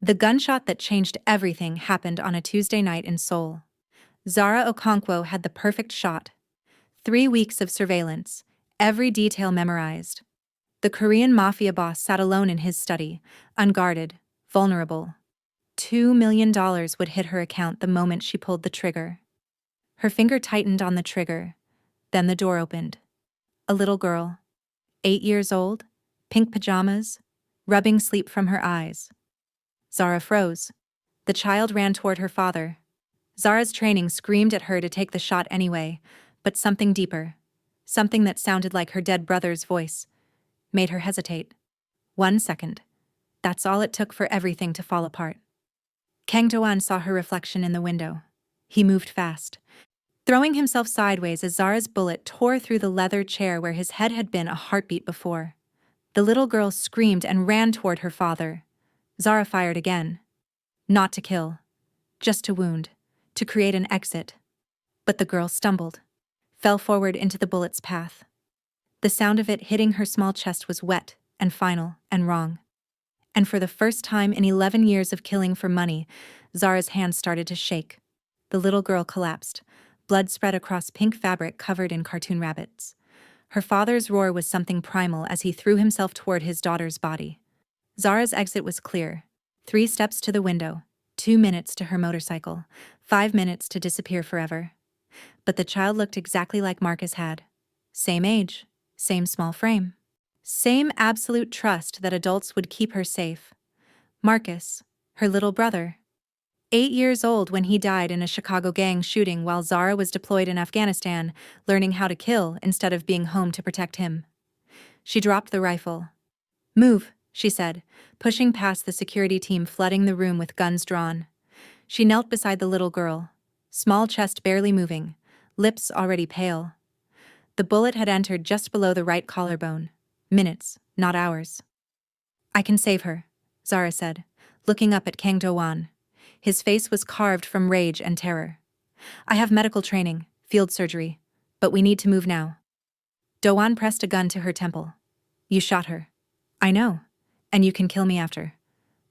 The gunshot that changed everything happened on a Tuesday night in Seoul. Zara Okonkwo had the perfect shot. 3 weeks of surveillance, every detail memorized. The Korean mafia boss sat alone in his study, unguarded, vulnerable. $2 million would hit her account the moment she pulled the trigger. Her finger tightened on the trigger. Then the door opened. A little girl, 8 years old, pink pajamas, rubbing sleep from her eyes. Zara froze. The child ran toward her father. Zara's training screamed at her to take the shot anyway, but something deeper, something that sounded like her dead brother's voice, made her hesitate. 1 second. That's all it took for everything to fall apart. Kang Do-won saw her reflection in the window. He moved fast, throwing himself sideways as Zara's bullet tore through the leather chair where his head had been a heartbeat before. The little girl screamed and ran toward her father. Zara fired again. Not to kill, just to wound, to create an exit. But the girl stumbled, fell forward into the bullet's path. The sound of it hitting her small chest was wet and final and wrong. And for the first time in 11 years of killing for money, Zara's hands started to shake. The little girl collapsed, blood spread across pink fabric covered in cartoon rabbits. Her father's roar was something primal as he threw himself toward his daughter's body. Zara's exit was clear. 3 steps to the window, 2 minutes to her motorcycle, 5 minutes to disappear forever. But the child looked exactly like Marcus had. Same age, same small frame. Same absolute trust that adults would keep her safe. Marcus, her little brother. 8 years old when he died in a Chicago gang shooting while Zara was deployed in Afghanistan, learning how to kill instead of being home to protect him. She dropped the rifle. "Move," she said, pushing past the security team flooding the room with guns drawn. She knelt beside the little girl, small chest barely moving, lips already pale. The bullet had entered just below the right collarbone. Minutes, not hours. "I can save her," Zara said, looking up at Kang Do-won. His face was carved from rage and terror. "I have medical training, field surgery, but we need to move now." Do-won pressed a gun to her temple. "You shot her. I know, and you can kill me after.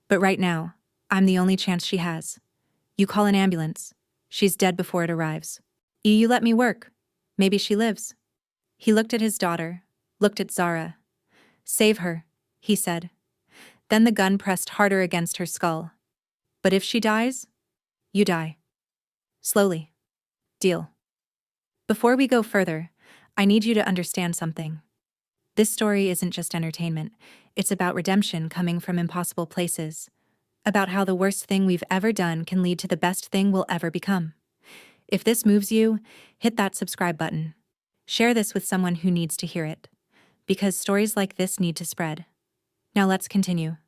But right now, I'm the only chance she has. You call an ambulance. She's dead before it arrives. You let me work. Maybe she lives." He looked at his daughter, looked at Zara. "Save her," he said. Then the gun pressed harder against her skull. "But if she dies, you die. Slowly. Deal?" Before we go further, I need you to understand something. This story isn't just entertainment. It's about redemption coming from impossible places. About how the worst thing we've ever done can lead to the best thing we'll ever become. If this moves you, hit that subscribe button. Share this with someone who needs to hear it. Because stories like this need to spread. Now let's continue.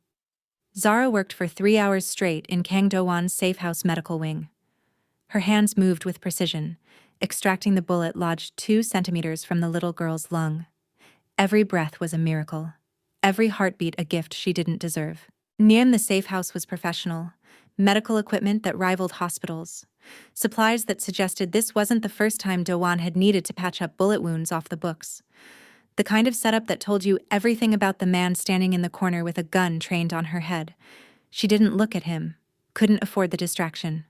Zara worked for 3 hours straight in Kang Do-won's safe house medical wing. Her hands moved with precision, extracting the bullet lodged 2 centimeters from the little girl's lung. Every breath was a miracle. Every heartbeat a gift she didn't deserve. Near the safe house was professional, medical equipment that rivaled hospitals, supplies that suggested this wasn't the first time Do-won had needed to patch up bullet wounds off the books. The kind of setup that told you everything about the man standing in the corner with a gun trained on her head. She didn't look at him, couldn't afford the distraction.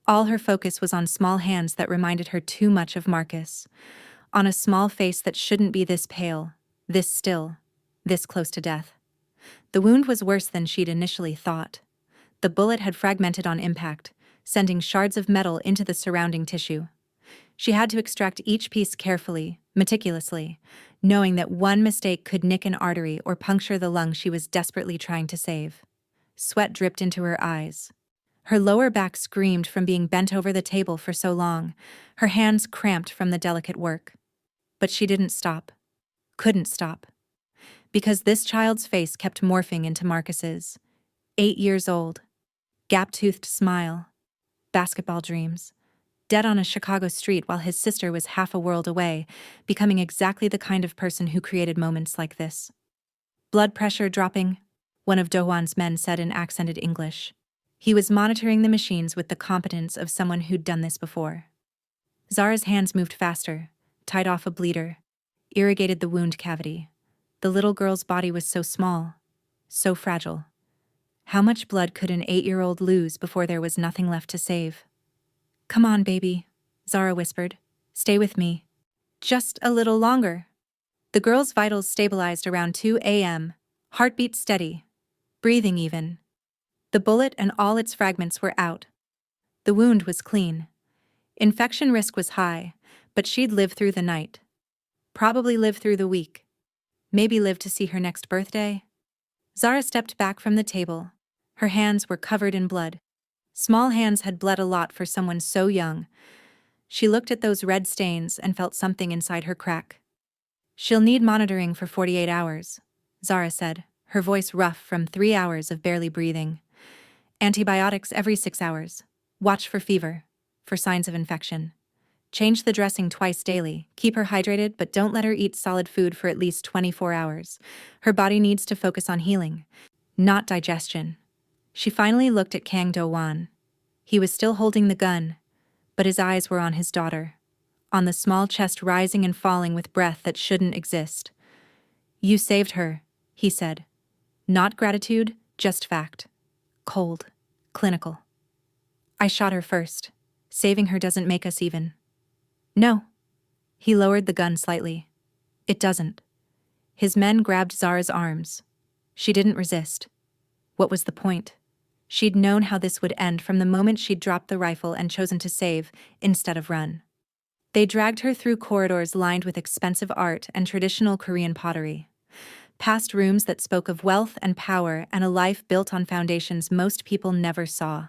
All her focus was on small hands that reminded her too much of Marcus, on a small face that shouldn't be this pale, this still, this close to death. The wound was worse than she'd initially thought. The bullet had fragmented on impact, sending shards of metal into the surrounding tissue. She had to extract each piece carefully, meticulously, knowing that one mistake could nick an artery or puncture the lung she was desperately trying to save. Sweat dripped into her eyes. Her lower back screamed from being bent over the table for so long, her hands cramped from the delicate work. But she didn't stop. Couldn't stop. Because this child's face kept morphing into Marcus's. 8 years old. Gap-toothed smile. Basketball dreams. Dead on a Chicago street while his sister was half a world away, becoming exactly the kind of person who created moments like this. "Blood pressure dropping," one of Do-won's men said in accented English. He was monitoring the machines with the competence of someone who'd done this before. Zara's hands moved faster, tied off a bleeder, irrigated the wound cavity. The little girl's body was so small, so fragile. How much blood could an 8-year-old lose before there was nothing left to save? Come on, baby, Zara whispered. Stay with me. Just a little longer. The girl's vitals stabilized around 2 a.m., heartbeat steady, breathing even. The bullet and all its fragments were out. The wound was clean. Infection risk was high, but she'd live through the night. Probably live through the week. Maybe live to see her next birthday. Zara stepped back from the table. Her hands were covered in blood. Small hands had bled a lot for someone so young. She looked at those red stains and felt something inside her crack. She'll need monitoring for 48 hours, Zara said, her voice rough from 3 hours of barely breathing. Antibiotics every 6 hours. Watch for fever, for signs of infection. Change the dressing twice daily, keep her hydrated, but don't let her eat solid food for at least 24 hours. Her body needs to focus on healing, not digestion. She finally looked at Kang Do-wan. He was still holding the gun, but his eyes were on his daughter, on the small chest rising and falling with breath that shouldn't exist. You saved her, he said. Not gratitude, just fact. Cold, clinical. I shot her first. Saving her doesn't make us even. No. He lowered the gun slightly. It doesn't. His men grabbed Zara's arms. She didn't resist. What was the point? She'd known how this would end from the moment she'd dropped the rifle and chosen to save instead of run. They dragged her through corridors lined with expensive art and traditional Korean pottery, past rooms that spoke of wealth and power and a life built on foundations most people never saw.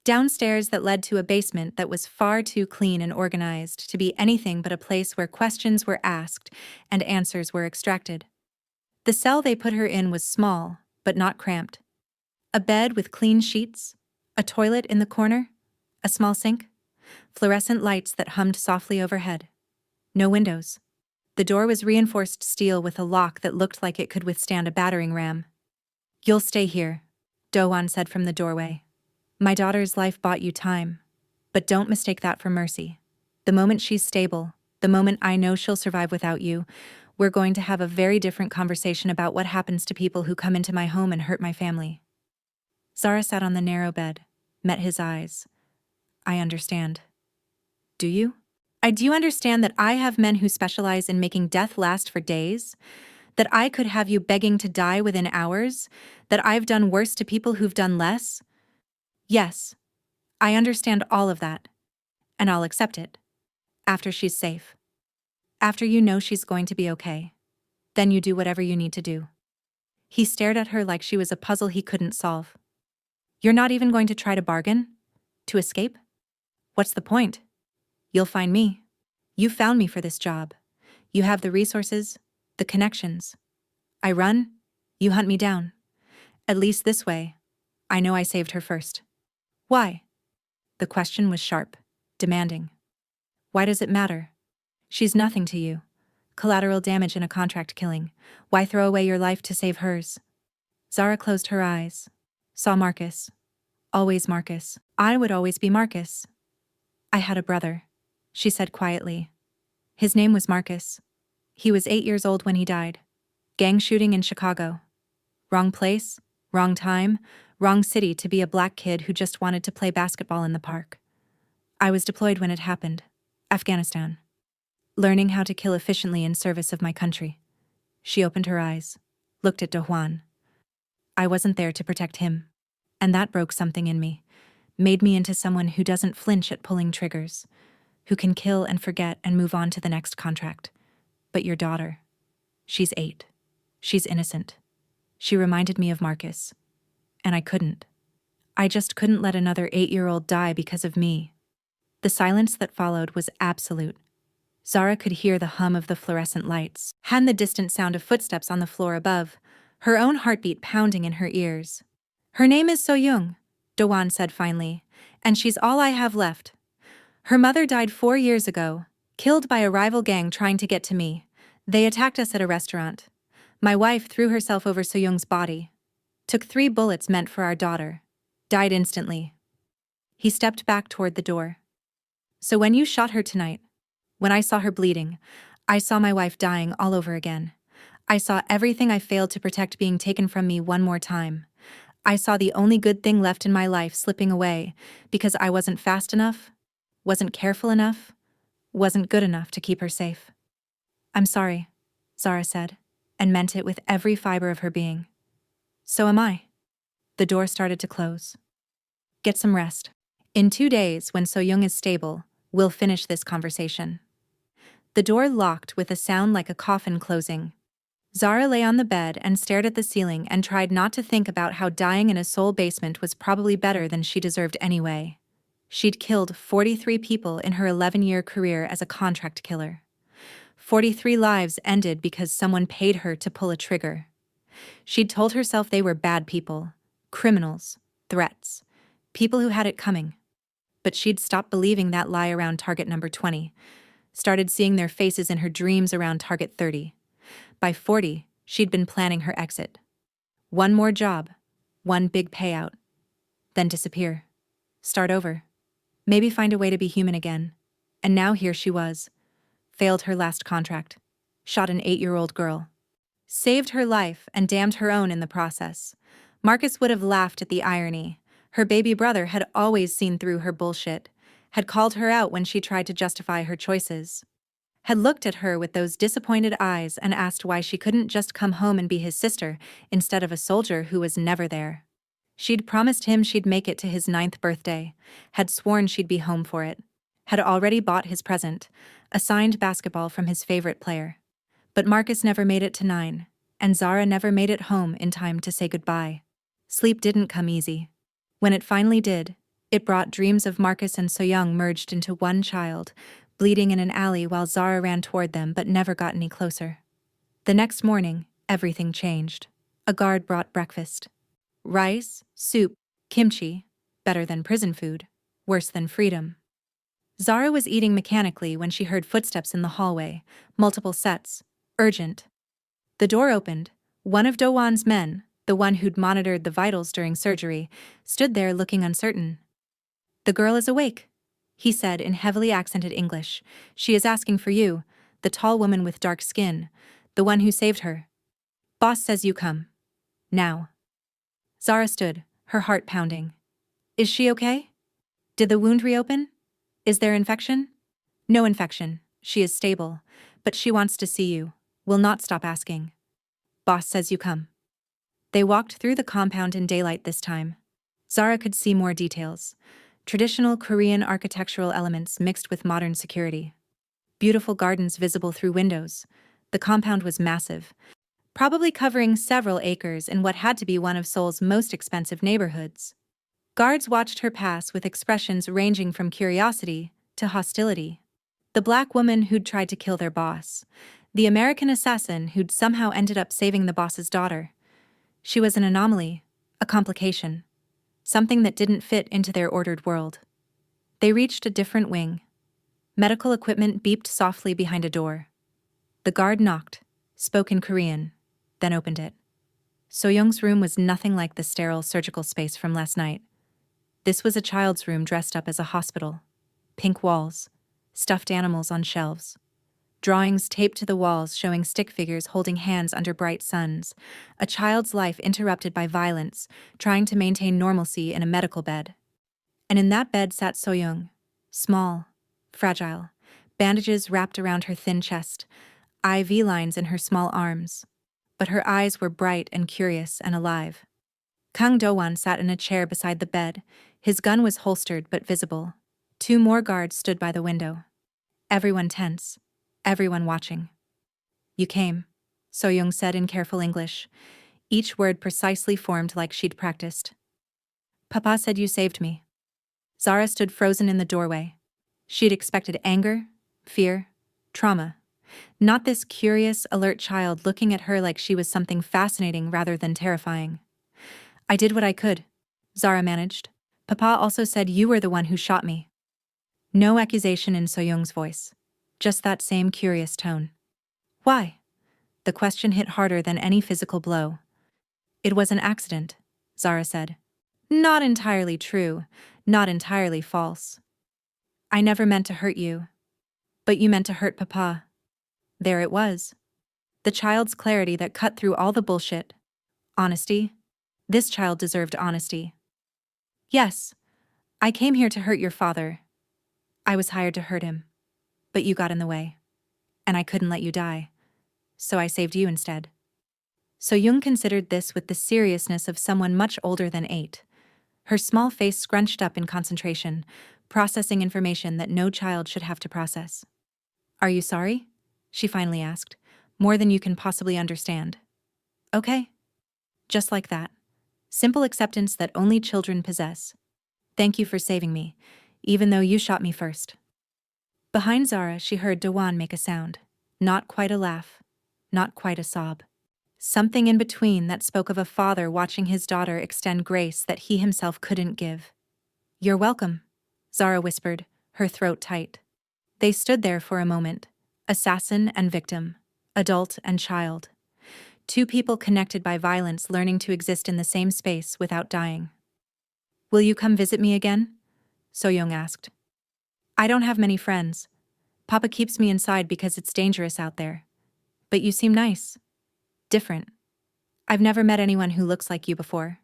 Downstairs that led to a basement that was far too clean and organized to be anything but a place where questions were asked and answers were extracted. The cell they put her in was small, but not cramped. A bed with clean sheets, a toilet in the corner, a small sink, fluorescent lights that hummed softly overhead. No windows. The door was reinforced steel with a lock that looked like it could withstand a battering ram. You'll stay here, Do-wan said from the doorway. My daughter's life bought you time, but don't mistake that for mercy. The moment she's stable, the moment I know she'll survive without you, we're going to have a very different conversation about what happens to people who come into my home and hurt my family. Zara sat on the narrow bed, met his eyes. I understand. Do you? Do you understand that I have men who specialize in making death last for days? That I could have you begging to die within hours? That I've done worse to people who've done less? Yes, I understand all of that. And I'll accept it. After she's safe. After you know she's going to be okay. Then you do whatever you need to do. He stared at her like she was a puzzle he couldn't solve. You're not even going to try to bargain? To escape? What's the point? You'll find me. You found me for this job. You have the resources, the connections. I run, you hunt me down. At least this way, I know I saved her first. Why? The question was sharp, demanding. Why does it matter? She's nothing to you. Collateral damage in a contract killing. Why throw away your life to save hers? Zara closed her eyes. Saw Marcus. Always Marcus. I would always be Marcus. I had a brother, she said quietly. His name was Marcus. He was 8 years old when he died. Gang shooting in Chicago. Wrong place, wrong time, wrong city to be a black kid who just wanted to play basketball in the park. I was deployed when it happened. Afghanistan. Learning how to kill efficiently in service of my country. She opened her eyes, looked at Do-hwan. I wasn't there to protect him. And that broke something in me. Made me into someone who doesn't flinch at pulling triggers. Who can kill and forget and move on to the next contract. But your daughter. She's 8. She's innocent. She reminded me of Marcus. And I couldn't. I just couldn't let another 8-year-old die because of me. The silence that followed was absolute. Zara could hear the hum of the fluorescent lights, and the distant sound of footsteps on the floor above, her own heartbeat pounding in her ears. Her name is So-young, Do-wan said finally, and she's all I have left. Her mother died 4 years ago, killed by a rival gang trying to get to me. They attacked us at a restaurant. My wife threw herself over So-young's body. Took 3 bullets meant for our daughter. Died instantly. He stepped back toward the door. So when you shot her tonight, when I saw her bleeding, I saw my wife dying all over again. I saw everything I failed to protect being taken from me one more time. I saw the only good thing left in my life slipping away because I wasn't fast enough, wasn't careful enough, wasn't good enough to keep her safe. I'm sorry, Zara said, and meant it with every fiber of her being. So am I. The door started to close. Get some rest. In 2 days, when So-young is stable, we'll finish this conversation. The door locked with a sound like a coffin closing. Zara lay on the bed and stared at the ceiling and tried not to think about how dying in a Seoul basement was probably better than she deserved anyway. She'd killed 43 people in her 11-year career as a contract killer. 43 lives ended because someone paid her to pull a trigger. She'd told herself they were bad people, criminals, threats, people who had it coming. But she'd stopped believing that lie around target number 20, started seeing their faces in her dreams around target 30. By 40, she'd been planning her exit. One more job, one big payout, then disappear. Start over. Maybe find a way to be human again. And now here she was. Failed her last contract. Shot an 8-year-old girl. Saved her life and damned her own in the process. Marcus would have laughed at the irony. Her baby brother had always seen through her bullshit, had called her out when she tried to justify her choices, had looked at her with those disappointed eyes and asked why she couldn't just come home and be his sister instead of a soldier who was never there. She'd promised him she'd make it to his 9th birthday, had sworn she'd be home for it, had already bought his present, a signed basketball from his favorite player. But Marcus never made it to 9, and Zara never made it home in time to say goodbye. Sleep didn't come easy. When it finally did, it brought dreams of Marcus and So-young merged into one child, bleeding in an alley while Zara ran toward them but never got any closer. The next morning, everything changed. A guard brought breakfast. Rice, soup, kimchi, better than prison food, worse than freedom. Zara was eating mechanically when she heard footsteps in the hallway, multiple sets, urgent. The door opened. One of Do-won's men, the one who'd monitored the vitals during surgery, stood there looking uncertain. "The girl is awake," he said in heavily accented English. "She is asking for you, the tall woman with dark skin, the one who saved her. Boss says you come. Now." Zara stood, her heart pounding. "Is she okay? Did the wound reopen? Is there infection?" "No infection. She is stable. But she wants to see you. Will not stop asking. Boss says you come." They walked through the compound in daylight this time. Zara could see more details. Traditional Korean architectural elements mixed with modern security. Beautiful gardens visible through windows. The compound was massive, probably covering several acres in what had to be one of Seoul's most expensive neighborhoods. Guards watched her pass with expressions ranging from curiosity to hostility. The black woman who'd tried to kill their boss. The American assassin who'd somehow ended up saving the boss's daughter. She was an anomaly, a complication, something that didn't fit into their ordered world. They reached a different wing. Medical equipment beeped softly behind a door. The guard knocked, spoke in Korean, then opened it. So-young's room was nothing like the sterile surgical space from last night. This was a child's room dressed up as a hospital. Pink walls, stuffed animals on shelves. Drawings taped to the walls showing stick figures holding hands under bright suns, a child's life interrupted by violence, trying to maintain normalcy in a medical bed. And in that bed sat So-young, small, fragile, bandages wrapped around her thin chest, IV lines in her small arms. But her eyes were bright and curious and alive. Kang Do-won sat in a chair beside the bed. His gun was holstered but visible. 2 more guards stood by the window. Everyone tense. Everyone watching. "You came," So-young said in careful English, each word precisely formed like she'd practiced. "Papa said you saved me." Zara stood frozen in the doorway. She'd expected anger, fear, trauma. Not this curious, alert child looking at her like she was something fascinating rather than terrifying. "I did what I could," Zara managed. "Papa also said you were the one who shot me." No accusation in So-young's voice. Just that same curious tone. "Why?" The question hit harder than any physical blow. "It was an accident," Zara said. "Not entirely true, not entirely false. I never meant to hurt you. But you meant to hurt Papa." There it was. The child's clarity that cut through all the bullshit. Honesty. This child deserved honesty. Yes, I came here to hurt your father. I was hired to hurt him. But you got in the way. And I couldn't let you die. So I saved you instead. So Jung considered this with the seriousness of someone much older than 8. Her small face scrunched up in concentration, processing information that no child should have to process. Are you sorry? She finally asked. More than you can possibly understand. Okay. Just like that. Simple acceptance that only children possess. Thank you for saving me, even though you shot me first. Behind Zara, she heard Dewan make a sound. Not quite a laugh. Not quite a sob. Something in between that spoke of a father watching his daughter extend grace that he himself couldn't give. You're welcome, Zara whispered, her throat tight. They stood there for a moment, assassin and victim, adult and child. Two people connected by violence learning to exist in the same space without dying. Will you come visit me again? So-young asked. I don't have many friends. Papa keeps me inside because it's dangerous out there. But you seem nice. Different. I've never met anyone who looks like you before.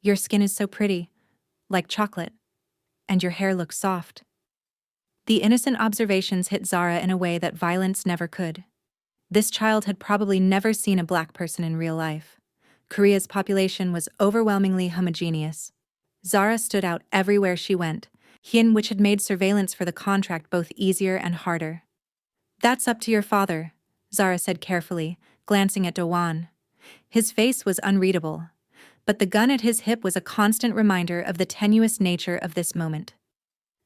Your skin is so pretty, like chocolate, and your hair looks soft. The innocent observations hit Zara in a way that violence never could. This child had probably never seen a black person in real life. Korea's population was overwhelmingly homogeneous. Zara stood out everywhere she went, which had made surveillance for the contract both easier and harder. That's up to your father, Zara said carefully, glancing at Dewan. His face was unreadable, but the gun at his hip was a constant reminder of the tenuous nature of this moment.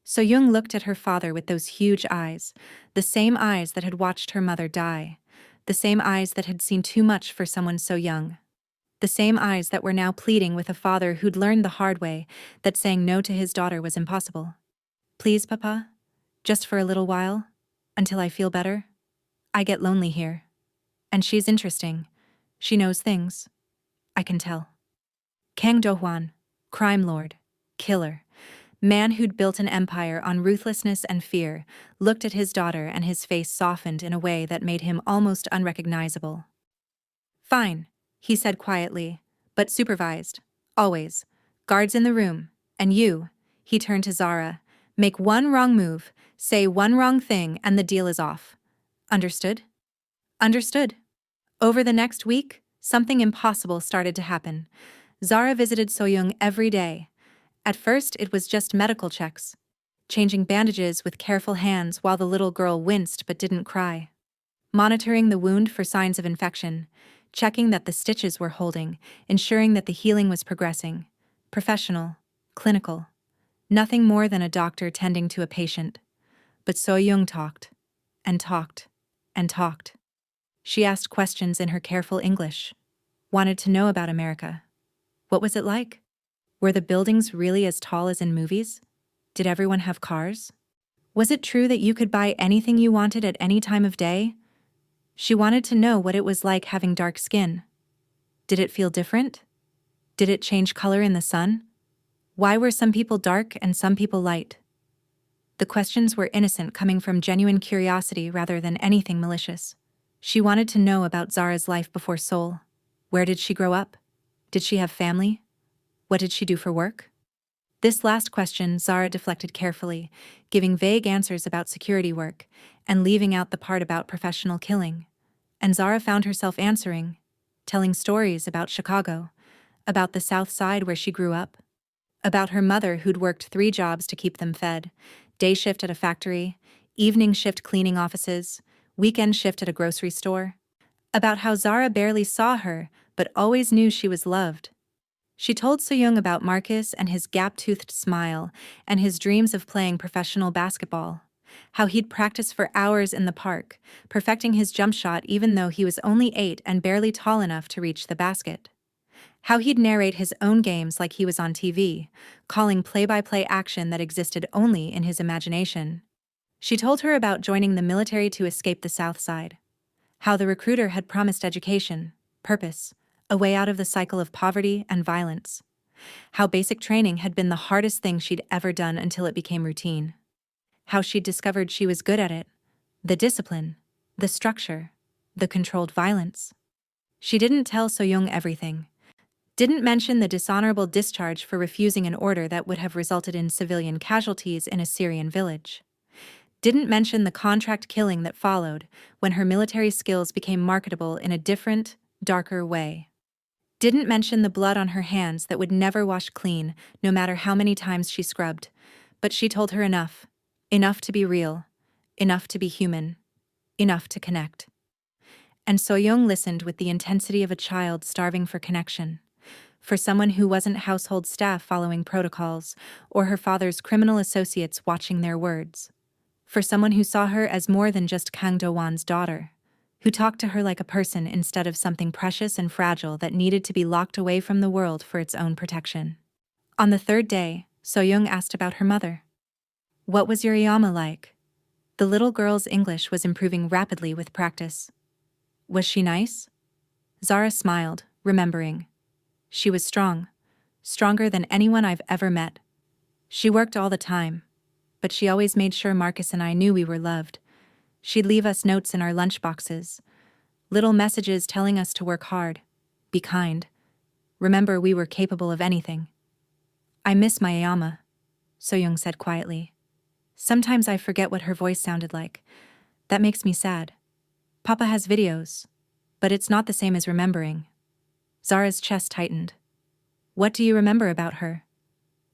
So-young looked at her father with those huge eyes, the same eyes that had watched her mother die, the same eyes that had seen too much for someone so young. The same eyes that were now pleading with a father who'd learned the hard way that saying no to his daughter was impossible. Please, Papa, just for a little while, until I feel better. I get lonely here. And she's interesting. She knows things. I can tell. Kang Do-hwan, crime lord, killer, man who'd built an empire on ruthlessness and fear, looked at his daughter and his face softened in a way that made him almost unrecognizable. Fine, he said quietly, but supervised. Always. Guards in the room. And you, he turned to Zara, make one wrong move, say one wrong thing, and the deal is off. Understood? Understood. Over the next week, something impossible started to happen. Zara visited So-young every day. At first, it was just medical checks, changing bandages with careful hands while the little girl winced but didn't cry. Monitoring the wound for signs of infection, checking that the stitches were holding, ensuring that the healing was progressing. Professional, clinical. Nothing more than a doctor tending to a patient. But So-young talked, and talked, and talked. She asked questions in her careful English. Wanted to know about America. What was it like? Were the buildings really as tall as in movies? Did everyone have cars? Was it true that you could buy anything you wanted at any time of day? She wanted to know what it was like having dark skin. Did it feel different? Did it change color in the sun? Why were some people dark and some people light? The questions were innocent, coming from genuine curiosity rather than anything malicious. She wanted to know about Zara's life before Seoul. Where did she grow up? Did she have family? What did she do for work? This last question Zara deflected carefully, giving vague answers about security work and leaving out the part about professional killing. And Zara found herself answering, telling stories about Chicago, about the South Side where she grew up, about her mother who'd worked 3 jobs to keep them fed, day shift at a factory, evening shift cleaning offices, weekend shift at a grocery store, about how Zara barely saw her but always knew she was loved. She told So-young about Marcus and his gap-toothed smile and his dreams of playing professional basketball, how he'd practice for hours in the park, perfecting his jump shot even though he was only 8 and barely tall enough to reach the basket, how he'd narrate his own games like he was on TV, calling play-by-play action that existed only in his imagination. She told her about joining the military to escape the South Side, how the recruiter had promised education, purpose, a way out of the cycle of poverty and violence, how basic training had been the hardest thing she'd ever done until it became routine, how she'd discovered she was good at it, the discipline, the structure, the controlled violence. She didn't tell So-young everything. Didn't mention the dishonorable discharge for refusing an order that would have resulted in civilian casualties in a Syrian village. Didn't mention the contract killing that followed when her military skills became marketable in a different, darker way. Didn't mention the blood on her hands that would never wash clean, no matter how many times she scrubbed. But she told her enough. Enough to be real. Enough to be human. Enough to connect. And So-young listened with the intensity of a child starving for connection. For someone who wasn't household staff following protocols, or her father's criminal associates watching their words. For someone who saw her as more than just Kang Do-won's daughter, who talked to her like a person instead of something precious and fragile that needed to be locked away from the world for its own protection. On the third day, So-young asked about her mother. What was your Iyama like? The little girl's English was improving rapidly with practice. Was she nice? Zara smiled, remembering. She was strong. Stronger than anyone I've ever met. She worked all the time. But she always made sure Marcus and I knew we were loved. She'd leave us notes in our lunchboxes. Little messages telling us to work hard. Be kind. Remember we were capable of anything. I miss my Iyama, So-young said quietly. Sometimes I forget what her voice sounded like. That makes me sad. Papa has videos, but it's not the same as remembering. Zara's chest tightened. What do you remember about her?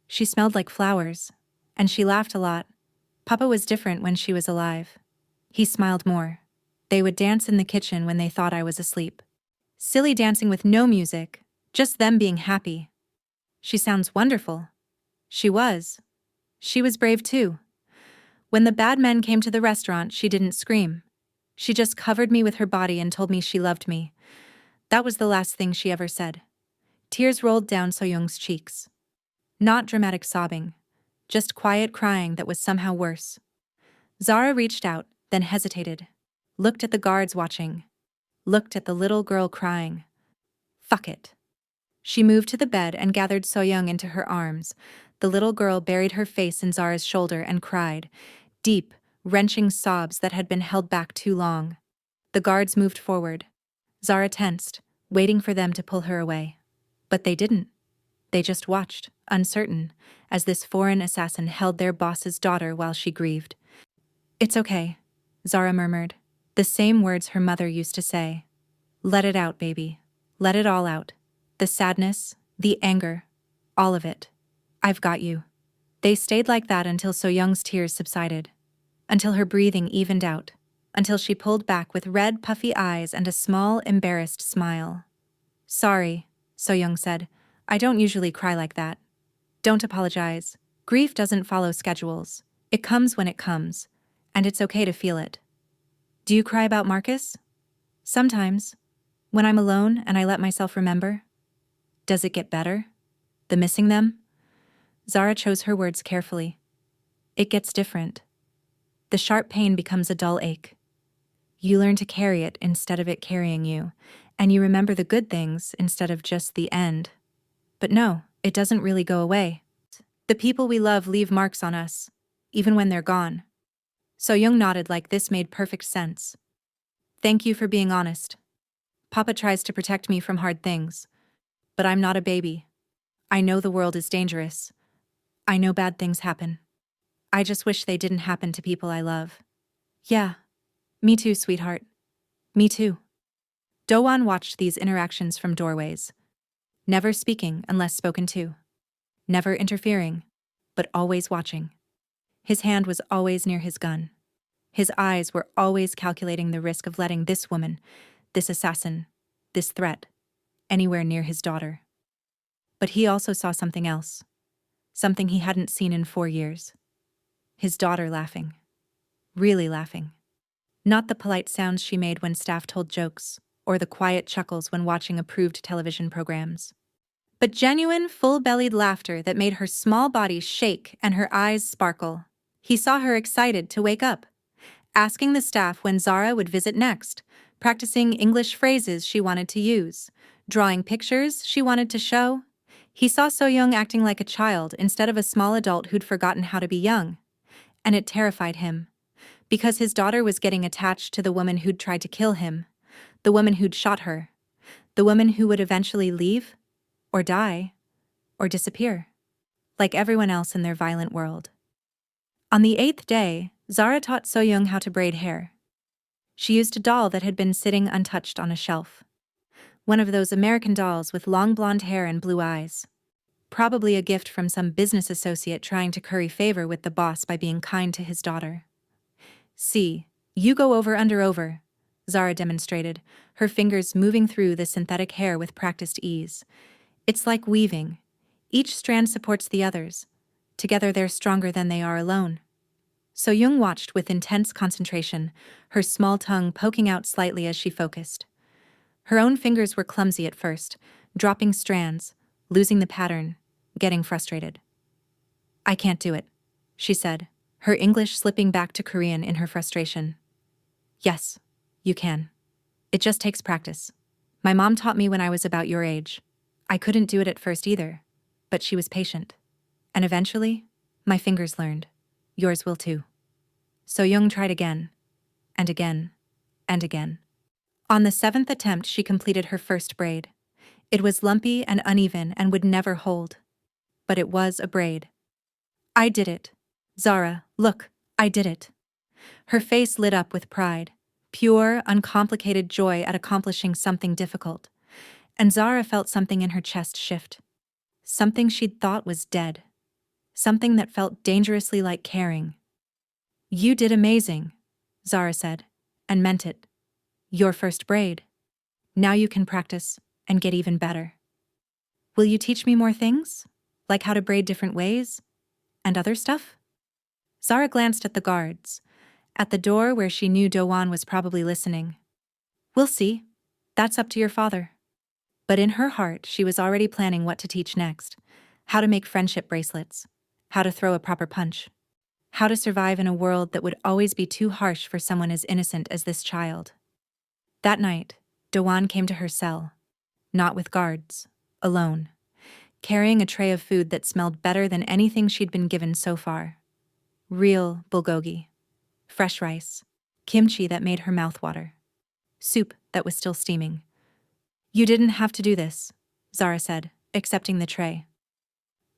She smelled like flowers, and she laughed a lot. Papa was different when she was alive. He smiled more. They would dance in the kitchen when they thought I was asleep. Silly dancing with no music, just them being happy. She sounds wonderful. She was. She was brave too. When the bad men came to the restaurant, she didn't scream. She just covered me with her body and told me she loved me. That was the last thing she ever said. Tears rolled down So-young's cheeks. Not dramatic sobbing, just quiet crying that was somehow worse. Zara reached out, then hesitated. Looked at the guards watching. Looked at the little girl crying. Fuck it. She moved to the bed and gathered So-young into her arms. The little girl buried her face in Zara's shoulder and cried. Deep, wrenching sobs that had been held back too long. The guards moved forward. Zara tensed, waiting for them to pull her away. But they didn't. They just watched, uncertain, as this foreign assassin held their boss's daughter while she grieved. It's okay, Zara murmured, the same words her mother used to say. Let it out, baby. Let it all out. The sadness, the anger, all of it. I've got you. They stayed like that until So-young's tears subsided. Until her breathing evened out. Until she pulled back with red, puffy eyes and a small, embarrassed smile. Sorry, So-young said. I don't usually cry like that. Don't apologize. Grief doesn't follow schedules. It comes when it comes. And it's okay to feel it. Do you cry about Marcus? Sometimes. When I'm alone and I let myself remember. Does it get better? The missing them? Zara chose her words carefully. It gets different. The sharp pain becomes a dull ache. You learn to carry it instead of it carrying you, and you remember the good things instead of just the end. But no, it doesn't really go away. The people we love leave marks on us, even when they're gone. So-young nodded like this made perfect sense. Thank you for being honest. Papa tries to protect me from hard things. But I'm not a baby. I know the world is dangerous. I know bad things happen. I just wish they didn't happen to people I love. Yeah. Me too, sweetheart. Me too. Do-won watched these interactions from doorways. Never speaking unless spoken to. Never interfering, but always watching. His hand was always near his gun. His eyes were always calculating the risk of letting this woman, this assassin, this threat, anywhere near his daughter. But he also saw something else. Something he hadn't seen in 4 years. His daughter laughing. Really laughing. Not the polite sounds she made when staff told jokes, or the quiet chuckles when watching approved television programs. But genuine, full-bellied laughter that made her small body shake and her eyes sparkle. He saw her excited to wake up, asking the staff when Zara would visit next, practicing English phrases she wanted to use, drawing pictures she wanted to show. He saw So-young acting like a child instead of a small adult who'd forgotten how to be young. And it terrified him, because his daughter was getting attached to the woman who'd tried to kill him, the woman who'd shot her, the woman who would eventually leave, or die, or disappear, like everyone else in their violent world. On the 8th day, Zara taught Soyoung how to braid hair. She used a doll that had been sitting untouched on a shelf. One of those American dolls with long blonde hair and blue eyes. Probably a gift from some business associate trying to curry favor with the boss by being kind to his daughter. See, you go over under over, Zara demonstrated, her fingers moving through the synthetic hair with practiced ease. It's like weaving. Each strand supports the others. Together they're stronger than they are alone. So-young watched with intense concentration, her small tongue poking out slightly as she focused. Her own fingers were clumsy at first, dropping strands, losing the pattern, getting frustrated. I can't do it, she said, her English slipping back to Korean in her frustration. Yes, you can. It just takes practice. My mom taught me when I was about your age. I couldn't do it at first either, but she was patient. And eventually, my fingers learned. Yours will too. So-young tried again, and again, and again. On the 7th attempt, she completed her first braid. It was lumpy and uneven and would never hold. But it was a braid. I did it. Zara, look, I did it. Her face lit up with pride, pure, uncomplicated joy at accomplishing something difficult. And Zara felt something in her chest shift. Something she'd thought was dead. Something that felt dangerously like caring. You did amazing, Zara said, and meant it. Your first braid. Now you can practice and get even better. Will you teach me more things? Like how to braid different ways? And other stuff? Zara glanced at the guards, at the door where she knew Do-won was probably listening. We'll see. That's up to your father. But in her heart, she was already planning what to teach next. How to make friendship bracelets. How to throw a proper punch. How to survive in a world that would always be too harsh for someone as innocent as this child. That night, Do-won came to her cell. Not with guards. Alone. Carrying a tray of food that smelled better than anything she'd been given so far. Real bulgogi. Fresh rice. Kimchi that made her mouth water. Soup that was still steaming. You didn't have to do this, Zara said, accepting the tray.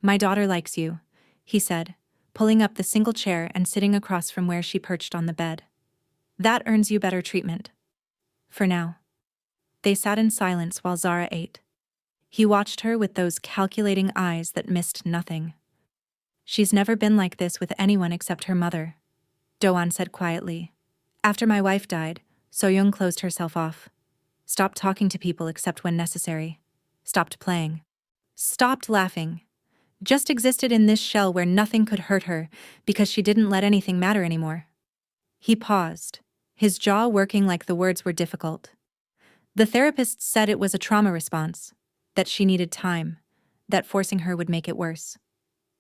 My daughter likes you, he said, pulling up the single chair and sitting across from where she perched on the bed. That earns you better treatment. For now. They sat in silence while Zara ate. He watched her with those calculating eyes that missed nothing. She's never been like this with anyone except her mother, Do-won said quietly. After my wife died, So-young closed herself off. Stopped talking to people except when necessary. Stopped playing. Stopped laughing. Just existed in this shell where nothing could hurt her because she didn't let anything matter anymore. He paused, his jaw working like the words were difficult. The therapist said it was a trauma response, that she needed time, that forcing her would make it worse.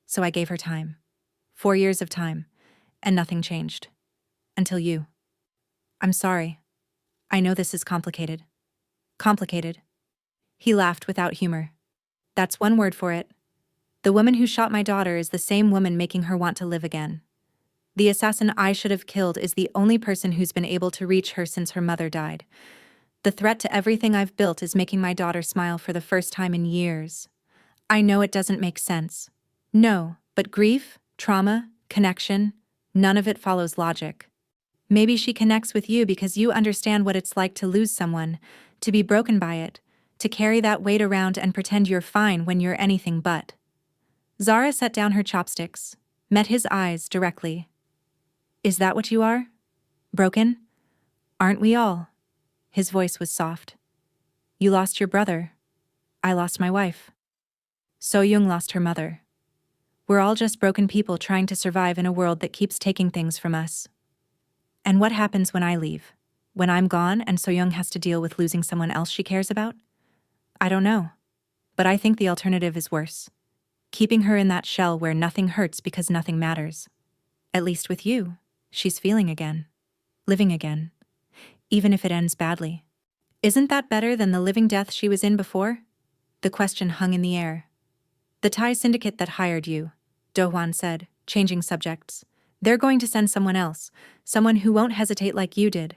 So I gave her time. 4 years of time, and nothing changed. Until you. I'm sorry. I know this is complicated. Complicated. He laughed without humor. That's one word for it. The woman who shot my daughter is the same woman making her want to live again. The assassin I should have killed is the only person who's been able to reach her since her mother died. The threat to everything I've built is making my daughter smile for the first time in years. I know it doesn't make sense. No, but grief, trauma, connection, none of it follows logic. Maybe she connects with you because you understand what it's like to lose someone, to be broken by it, to carry that weight around and pretend you're fine when you're anything but. Zara set down her chopsticks, met his eyes directly. Is that what you are? Broken? Aren't we all? His voice was soft. You lost your brother. I lost my wife. So-young lost her mother. We're all just broken people trying to survive in a world that keeps taking things from us. And what happens when I leave? When I'm gone and So-young has to deal with losing someone else she cares about? I don't know. But I think the alternative is worse. Keeping her in that shell where nothing hurts because nothing matters. At least with you, she's feeling again. Living again. Even if it ends badly. Isn't that better than the living death she was in before? The question hung in the air. The Thai syndicate that hired you, Do-won said, changing subjects. They're going to send someone else, someone who won't hesitate like you did.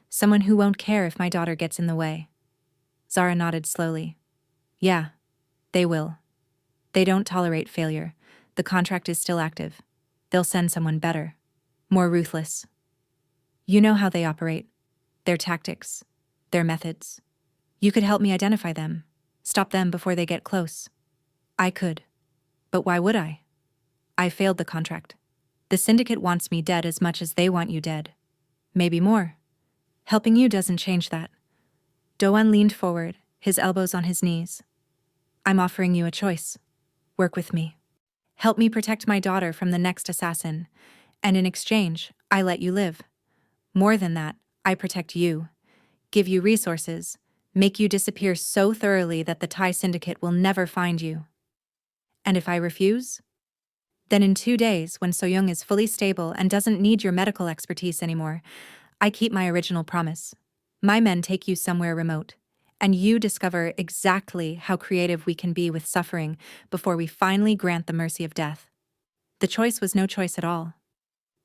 Someone who won't care if my daughter gets in the way. Zara nodded slowly. Yeah. They will. They don't tolerate failure. The contract is still active. They'll send someone better, more ruthless. You know how they operate, their tactics, their methods. You could help me identify them, stop them before they get close. I could. But why would I? I failed the contract. The syndicate wants me dead as much as they want you dead. Maybe more. Helping you doesn't change that. Doan leaned forward, his elbows on his knees. I'm offering you a choice. Work with me. Help me protect my daughter from the next assassin, and in exchange, I let you live. More than that, I protect you, give you resources, make you disappear so thoroughly that the Thai syndicate will never find you. And if I refuse? Then in 2 days, when Soyoung is fully stable and doesn't need your medical expertise anymore, I keep my original promise. My men take you somewhere remote, and you discover exactly how creative we can be with suffering before we finally grant the mercy of death. The choice was no choice at all.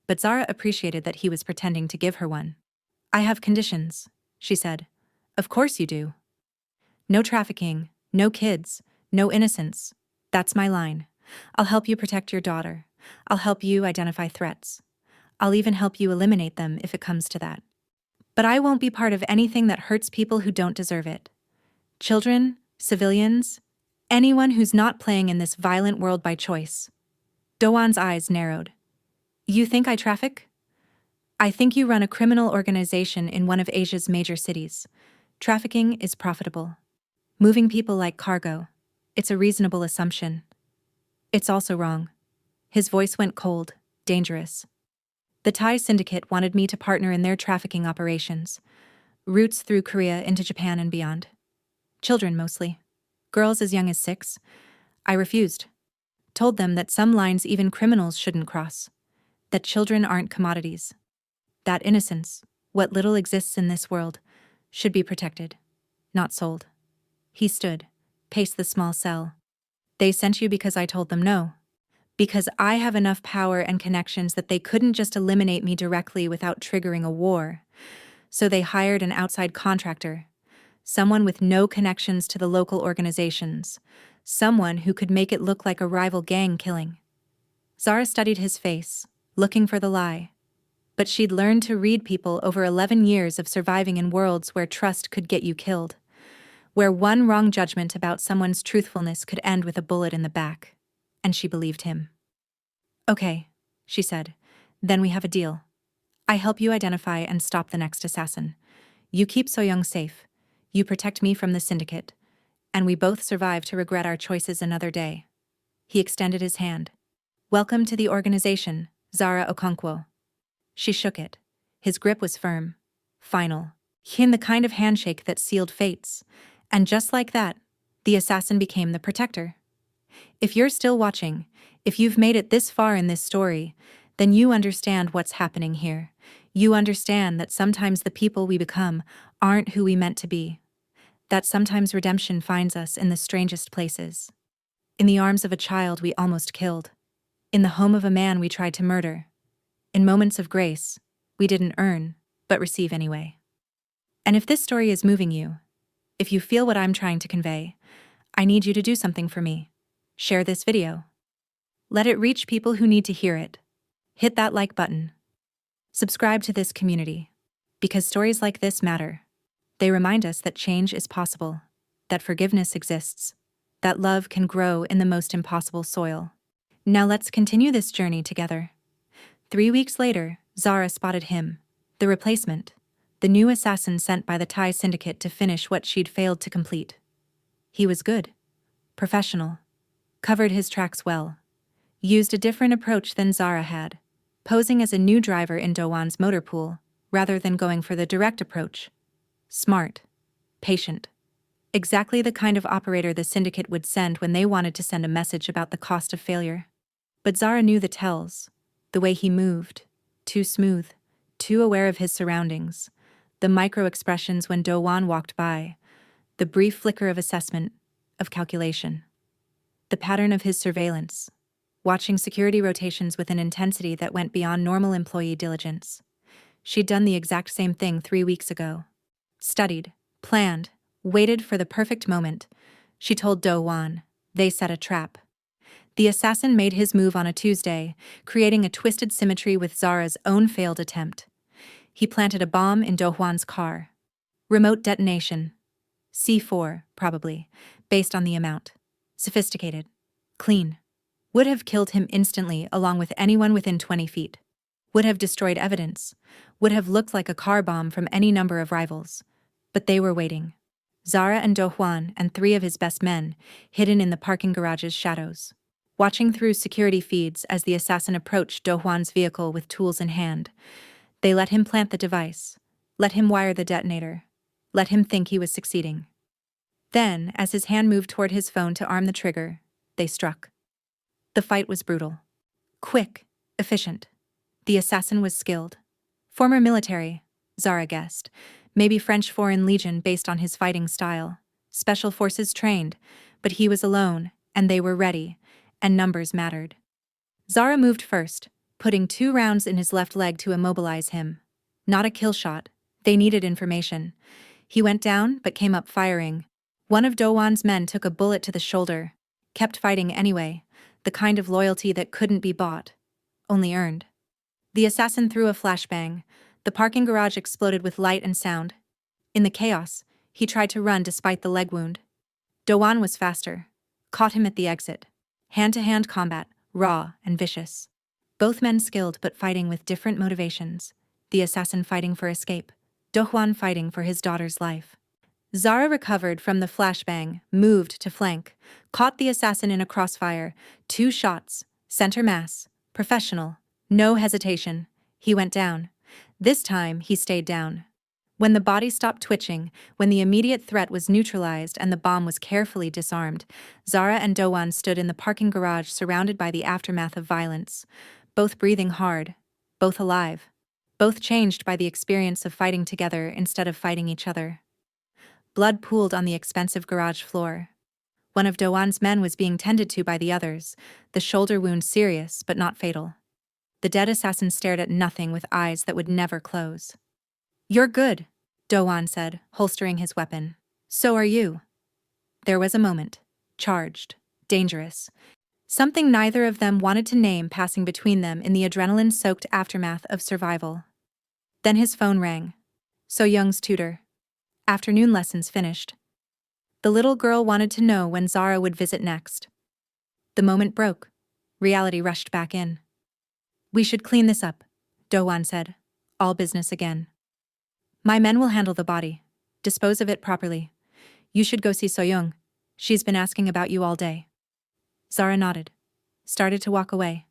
But Zara appreciated that he was pretending to give her one. I have conditions, she said. Of course you do. No trafficking, no kids, no innocence. That's my line. I'll help you protect your daughter. I'll help you identify threats. I'll even help you eliminate them if it comes to that. But I won't be part of anything that hurts people who don't deserve it. Children, civilians, anyone who's not playing in this violent world by choice. Doan's eyes narrowed. You think I traffic? I think you run a criminal organization in one of Asia's major cities. Trafficking is profitable. Moving people like cargo. It's a reasonable assumption. It's also wrong. His voice went cold, dangerous. The Thai syndicate wanted me to partner in their trafficking operations. Routes through Korea into Japan and beyond. Children mostly. Girls as young as 6. I refused. Told them that some lines even criminals shouldn't cross. That children aren't commodities. That innocence, what little exists in this world, should be protected, not sold. He stood, paced the small cell. They sent you because I told them no. Because I have enough power and connections that they couldn't just eliminate me directly without triggering a war. So they hired an outside contractor, someone with no connections to the local organizations, someone who could make it look like a rival gang killing. Zara studied his face, looking for the lie. But she'd learned to read people over 11 years of surviving in worlds where trust could get you killed, where one wrong judgment about someone's truthfulness could end with a bullet in the back. And she believed him. Okay, she said, then we have a deal. I help you identify and stop the next assassin. You keep Soyoung safe. You protect me from the syndicate. And we both survive to regret our choices another day. He extended his hand. Welcome to the organization, Zara Okonkwo. She shook it. His grip was firm, final, in the kind of handshake that sealed fates. And just like that, the assassin became the protector. If you're still watching, if you've made it this far in this story, then you understand what's happening here. You understand that sometimes the people we become aren't who we meant to be. That sometimes redemption finds us in the strangest places. In the arms of a child we almost killed. In the home of a man we tried to murder. In moments of grace, we didn't earn, but receive anyway. And if this story is moving you, if you feel what I'm trying to convey, I need you to do something for me. Share this video. Let it reach people who need to hear it. Hit that like button. Subscribe to this community. Because stories like this matter. They remind us that change is possible, that forgiveness exists, that love can grow in the most impossible soil. Now let's continue this journey together. 3 weeks later, Zara spotted him, the replacement, the new assassin sent by the Thai syndicate to finish what she'd failed to complete. He was good, professional, covered his tracks well, used a different approach than Zara had, posing as a new driver in Dowan's motor pool, rather than going for the direct approach. Smart, patient, exactly the kind of operator the syndicate would send when they wanted to send a message about the cost of failure. But Zara knew the tells, the way he moved, too smooth, too aware of his surroundings, the micro-expressions when Dowan walked by, the brief flicker of assessment, of calculation. The pattern of his surveillance, watching security rotations with an intensity that went beyond normal employee diligence. She'd done the exact same thing 3 weeks ago. Studied, planned, waited for the perfect moment. She told Do Wan, They set a trap. The assassin made his move on a Tuesday, creating a twisted symmetry with Zara's own failed attempt. He planted a bomb in Do-hwan's car. Remote detonation. C4, probably, based on the amount. Sophisticated. Clean. Would have killed him instantly along with anyone within 20 feet. Would have destroyed evidence. Would have looked like a car bomb from any number of rivals. But they were waiting. Zara and Do-hwan and 3 of his best men, hidden in the parking garage's shadows. Watching through security feeds as the assassin approached Do-hwan's vehicle with tools in hand. They let him plant the device. Let him wire the detonator. Let him think he was succeeding. Then, as his hand moved toward his phone to arm the trigger, they struck. The fight was brutal. Quick, efficient. The assassin was skilled. Former military, Zara guessed. Maybe French Foreign Legion based on his fighting style. Special forces trained, but he was alone, and they were ready, and numbers mattered. Zara moved first, putting 2 rounds in his left leg to immobilize him. Not a kill shot. They needed information. He went down, but came up firing. One of Do-hwan's men took a bullet to the shoulder. Kept fighting anyway, the kind of loyalty that couldn't be bought. Only earned. The assassin threw a flashbang. The parking garage exploded with light and sound. In the chaos, he tried to run despite the leg wound. Do-hwan was faster. Caught him at the exit. Hand-to-hand combat, raw and vicious. Both men skilled but fighting with different motivations. The assassin fighting for escape. Do-hwan fighting for his daughter's life. Zara recovered from the flashbang, moved to flank, caught the assassin in a crossfire. 2 shots, center mass, professional, no hesitation. He went down. This time, he stayed down. When the body stopped twitching, when the immediate threat was neutralized and the bomb was carefully disarmed, Zara and Do-hwan stood in the parking garage surrounded by the aftermath of violence. Both breathing hard. Both alive. Both changed by the experience of fighting together instead of fighting each other. Blood pooled on the expensive garage floor. One of Do-hwan's men was being tended to by the others, the shoulder wound serious but not fatal. The dead assassin stared at nothing with eyes that would never close. "You're good," Do-hwan said, holstering his weapon. "So are you." There was a moment. Charged. Dangerous. Something neither of them wanted to name passing between them in the adrenaline-soaked aftermath of survival. Then his phone rang. So-young's tutor. Afternoon lessons finished. The little girl wanted to know when Zara would visit next. The moment broke. Reality rushed back in. "We should clean this up," Do-hwan said. "All business again. My men will handle the body. Dispose of it properly. You should go see So-young. She's been asking about you all day." Zara nodded. Started to walk away.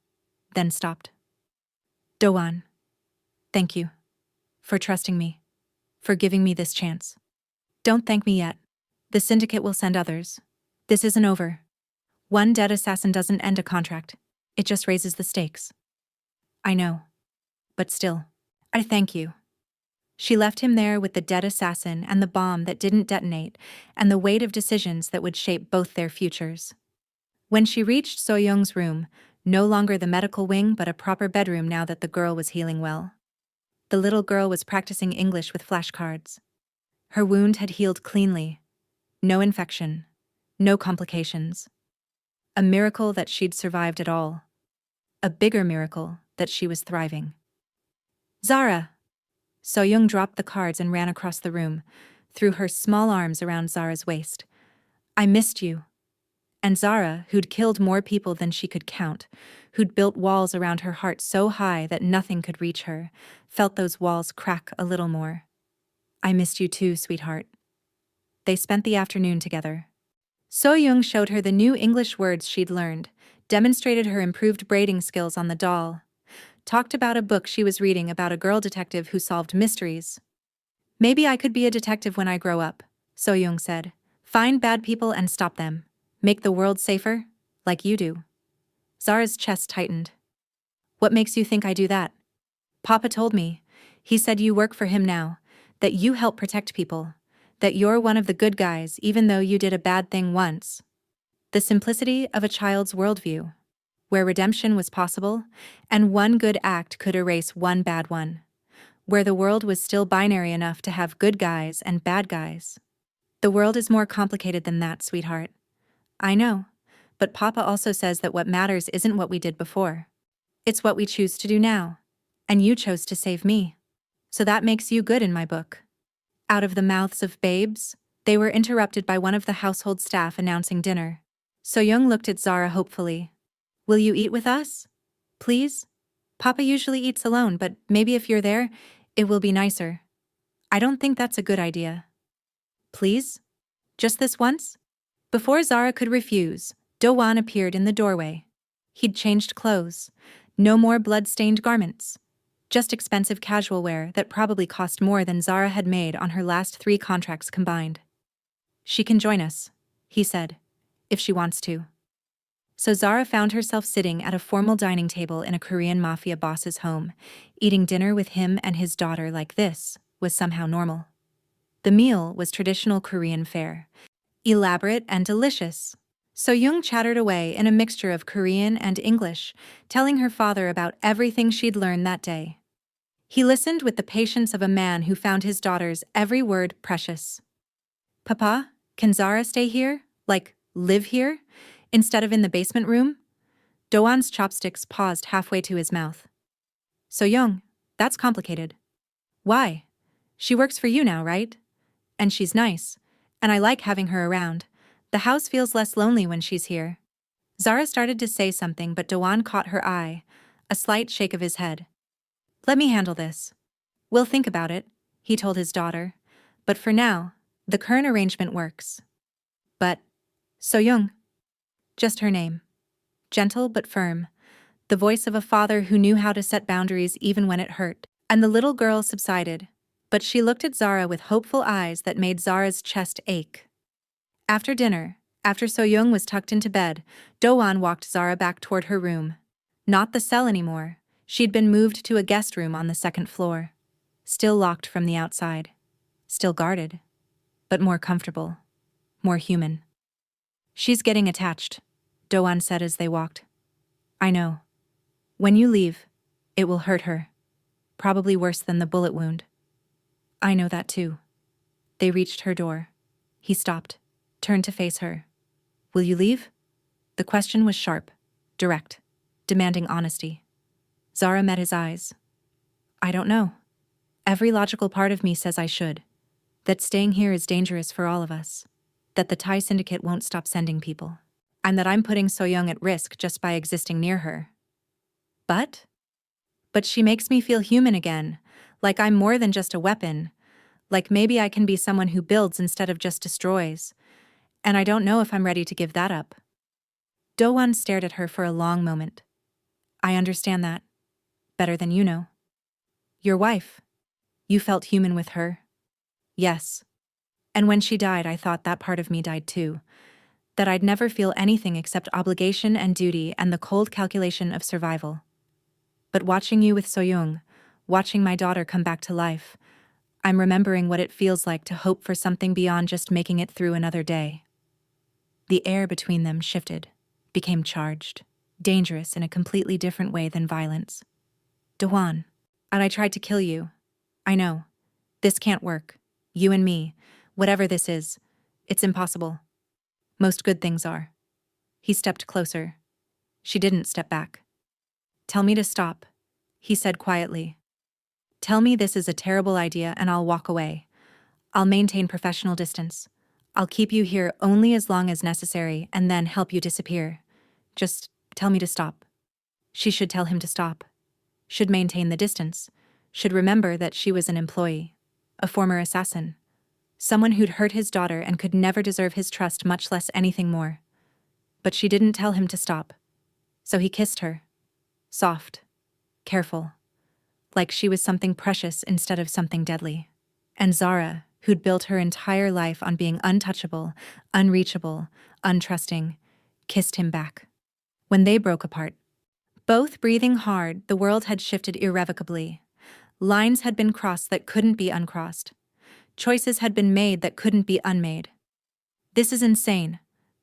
Then stopped. "Do-hwan. Thank you. For trusting me. For giving me this chance. Don't thank me yet. The syndicate will send others. This isn't over. One dead assassin doesn't end a contract. It just raises the stakes. I know. But still, I thank you." She left him there with the dead assassin and the bomb that didn't detonate, and the weight of decisions that would shape both their futures. When she reached So-young's room, no longer the medical wing but a proper bedroom now that the girl was healing well. The little girl was practicing English with flashcards. Her wound had healed cleanly. No infection. No complications. A miracle that she'd survived at all. A bigger miracle that she was thriving. "Zara!" So-young dropped the cards and ran across the room, threw her small arms around Zara's waist. "I missed you." And Zara, who'd killed more people than she could count, who'd built walls around her heart so high that nothing could reach her, felt those walls crack a little more. "I missed you too, sweetheart." They spent the afternoon together. So-young showed her the new English words she'd learned, demonstrated her improved braiding skills on the doll, talked about a book she was reading about a girl detective who solved mysteries. "Maybe I could be a detective when I grow up," So-young said. "Find bad people and stop them. Make the world safer, like you do." Zara's chest tightened. "What makes you think I do that?" "Papa told me. He said you work for him now, that you help protect people, that you're one of the good guys even though you did a bad thing once." The simplicity of a child's worldview, where redemption was possible, and one good act could erase one bad one, where the world was still binary enough to have good guys and bad guys. "The world is more complicated than that, sweetheart. I know, But Papa also says that what matters isn't what we did before. It's what we choose to do now. And you chose to save me. So that makes you good in my book. Out of the mouths of babes, they were interrupted by one of the household staff announcing dinner. So-young looked at Zara hopefully. Will you eat with us? Please? Papa usually eats alone, but maybe if you're there, it will be nicer. I don't think that's a good idea. Please? Just this once? Before Zara could refuse, Do-won appeared in the doorway. He'd changed clothes. No more blood-stained garments. Just expensive casual wear that probably cost more than Zara had made on her last 3 contracts combined. She can join us, he said, if she wants to. So Zara found herself sitting at a formal dining table in a Korean mafia boss's home. Eating dinner with him and his daughter like this was somehow normal. The meal was traditional Korean fare, elaborate and delicious. So-young chattered away in a mixture of Korean and English, telling her father about everything she'd learned that day. He listened with the patience of a man who found his daughter's every word precious. Papa, can Zara stay here? Like, live here? Instead of in the basement room? Do-won's chopsticks paused halfway to his mouth. So-young, that's complicated. Why? She works for you now, right? And she's nice. And I like having her around. The house feels less lonely when she's here. Zara started to say something, but Do-won caught her eye, a slight shake of his head. Let me handle this. We'll think about it, he told his daughter. But for now, the current arrangement works. But, So-young. Just her name. Gentle but firm. The voice of a father who knew how to set boundaries even when it hurt. And the little girl subsided. But she looked at Zara with hopeful eyes that made Zara's chest ache. After dinner, after So-young was tucked into bed, Do-won walked Zara back toward her room. Not the cell anymore. She'd been moved to a guest room on the 2nd floor. Still locked from the outside. Still guarded. But more comfortable. More human. She's getting attached, Do-won said as they walked. I know. When you leave, it will hurt her. Probably worse than the bullet wound. I know that too. They reached her door. He stopped, turned to face her. Will you leave? The question was sharp, direct, demanding honesty. Zara met his eyes. I don't know. Every logical part of me says I should. That staying here is dangerous for all of us. That the Thai syndicate won't stop sending people. And that I'm putting So-young at risk just by existing near her. But she makes me feel human again, like I'm more than just a weapon, like maybe I can be someone who builds instead of just destroys. And I don't know if I'm ready to give that up. Do-won stared at her for a long moment. I understand that. Better than you know. Your wife. You felt human with her. Yes. And when she died, I thought that part of me died too. That I'd never feel anything except obligation and duty and the cold calculation of survival. But watching you with So-young, watching my daughter come back to life, I'm remembering what it feels like to hope for something beyond just making it through another day. The air between them shifted, became charged, dangerous in a completely different way than violence. Do-won, and I tried to kill you. I know. This can't work. You and me, whatever this is, it's impossible. Most good things are. He stepped closer. She didn't step back. Tell me to stop, he said quietly. Tell me this is a terrible idea and I'll walk away. I'll maintain professional distance. I'll keep you here only as long as necessary and then help you disappear. Just tell me to stop. She should tell him to stop. Should maintain the distance. Should remember that she was an employee. A former assassin. Someone who'd hurt his daughter and could never deserve his trust, much less anything more. But she didn't tell him to stop. So he kissed her. Soft. Careful. Like she was something precious instead of something deadly. And Zara, who'd built her entire life on being untouchable, unreachable, untrusting, kissed him back. When they broke apart, both breathing hard, the world had shifted irrevocably. Lines had been crossed that couldn't be uncrossed. Choices had been made that couldn't be unmade. This is insane,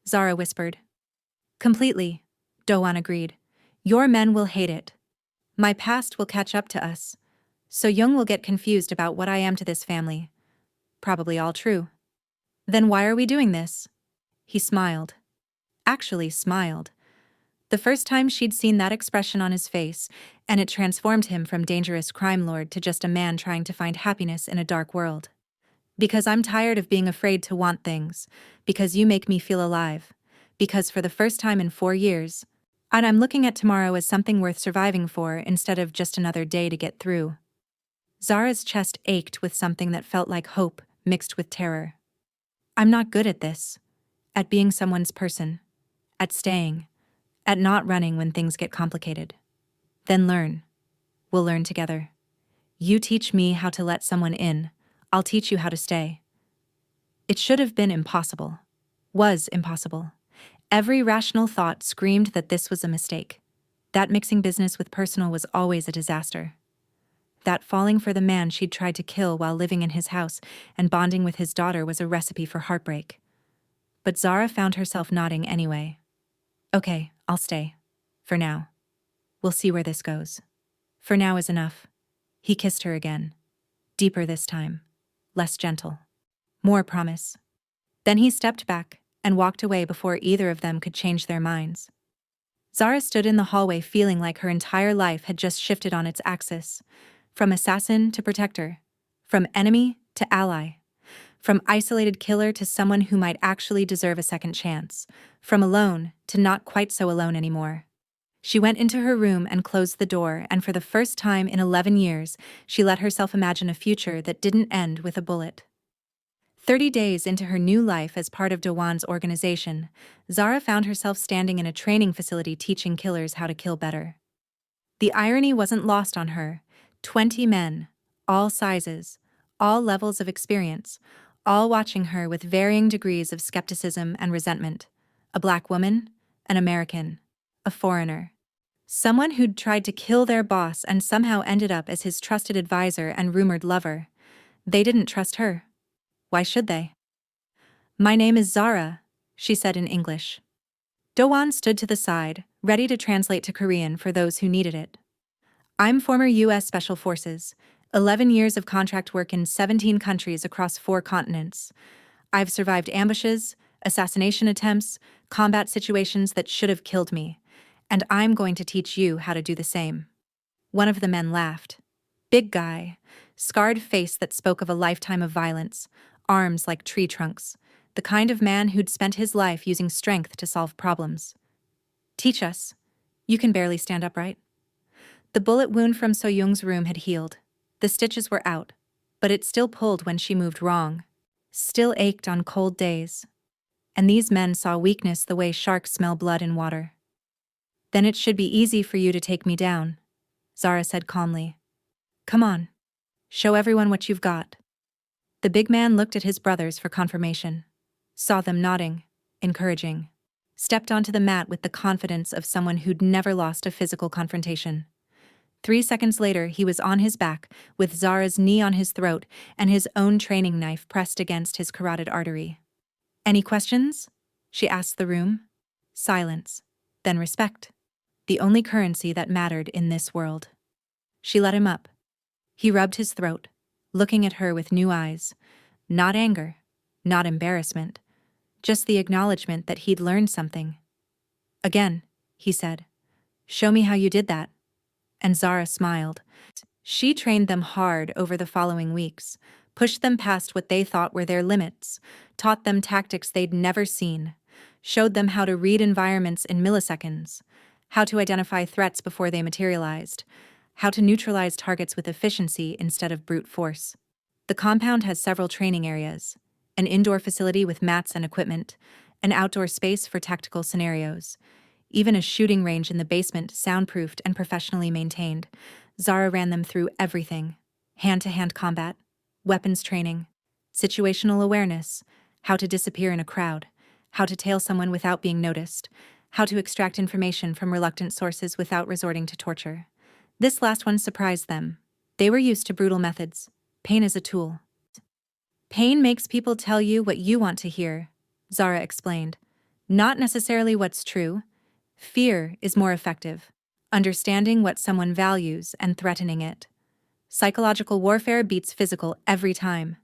Zara whispered. Completely, Do-won agreed. Your men will hate it. My past will catch up to us. So-young will get confused about what I am to this family. Probably all true. Then why are we doing this? He smiled. actually smiled. The first time she'd seen that expression on his face, and it transformed him from dangerous crime lord to just a man trying to find happiness in a dark world. Because I'm tired of being afraid to want things, because you make me feel alive, because for the first time in 4 years, and I'm looking at tomorrow as something worth surviving for instead of just another day to get through. Zara's chest ached with something that felt like hope mixed with terror. I'm not good at this. At being someone's person. At staying. At not running when things get complicated. Then learn. We'll learn together. You teach me how to let someone in. I'll teach you how to stay. It should have been impossible. Was impossible. Every rational thought screamed that this was a mistake. That mixing business with personal was always a disaster. That falling for the man she'd tried to kill while living in his house and bonding with his daughter was a recipe for heartbreak. But Zara found herself nodding anyway. Okay, I'll stay. For now. We'll see where this goes. For now is enough. He kissed her again. Deeper this time. Less gentle. More promise. Then he stepped back and walked away before either of them could change their minds. Zara stood in the hallway feeling like her entire life had just shifted on its axis. From assassin to protector. From enemy to ally. From isolated killer to someone who might actually deserve a second chance. From alone to not quite so alone anymore. She went into her room and closed the door, and for the first time in 11 years, she let herself imagine a future that didn't end with a bullet. 30 days into her new life as part of Dewan's organization, Zara found herself standing in a training facility teaching killers how to kill better. The irony wasn't lost on her. 20 men, all sizes, all levels of experience, all watching her with varying degrees of skepticism and resentment. A black woman, an American, a foreigner. Someone who'd tried to kill their boss and somehow ended up as his trusted advisor and rumored lover. They didn't trust her. Why should they? My name is Zara, she said in English. Dewan stood to the side, ready to translate to Korean for those who needed it. I'm former U.S. Special Forces, 11 years of contract work in 17 countries across 4 continents. I've survived ambushes, assassination attempts, combat situations that should have killed me, and I'm going to teach you how to do the same. One of the men laughed. Big guy, scarred face that spoke of a lifetime of violence, arms like tree trunks, the kind of man who'd spent his life using strength to solve problems. Teach us. You can barely stand upright. The bullet wound from So-young's room had healed. The stitches were out, but it still pulled when she moved wrong. Still ached on cold days. And these men saw weakness the way sharks smell blood in water. Then it should be easy for you to take me down, Zara said calmly. Come on. Show everyone what you've got. The big man looked at his brothers for confirmation. Saw them nodding, encouraging. Stepped onto the mat with the confidence of someone who'd never lost a physical confrontation. 3 seconds later, he was on his back, with Zara's knee on his throat and his own training knife pressed against his carotid artery. Any questions? She asked the room. Silence. Then respect. The only currency that mattered in this world. She let him up. He rubbed his throat, looking at her with new eyes. Not anger, not embarrassment, just the acknowledgement that he'd learned something. Again, he said. Show me how you did that. And Zara smiled. She trained them hard over the following weeks, pushed them past what they thought were their limits, taught them tactics they'd never seen, showed them how to read environments in milliseconds, how to identify threats before they materialized, how to neutralize targets with efficiency instead of brute force. The compound has several training areas, an indoor facility with mats and equipment, an outdoor space for tactical scenarios, even a shooting range in the basement, soundproofed and professionally maintained. Zara ran them through everything: hand-to-hand combat, weapons training, situational awareness, how to disappear in a crowd, how to tail someone without being noticed, how to extract information from reluctant sources without resorting to torture. This last one surprised them. They were used to brutal methods. Pain is a tool. Pain makes people tell you what you want to hear, Zara explained. Not necessarily what's true. Fear is more effective. Understanding what someone values and threatening it. Psychological warfare beats physical every time.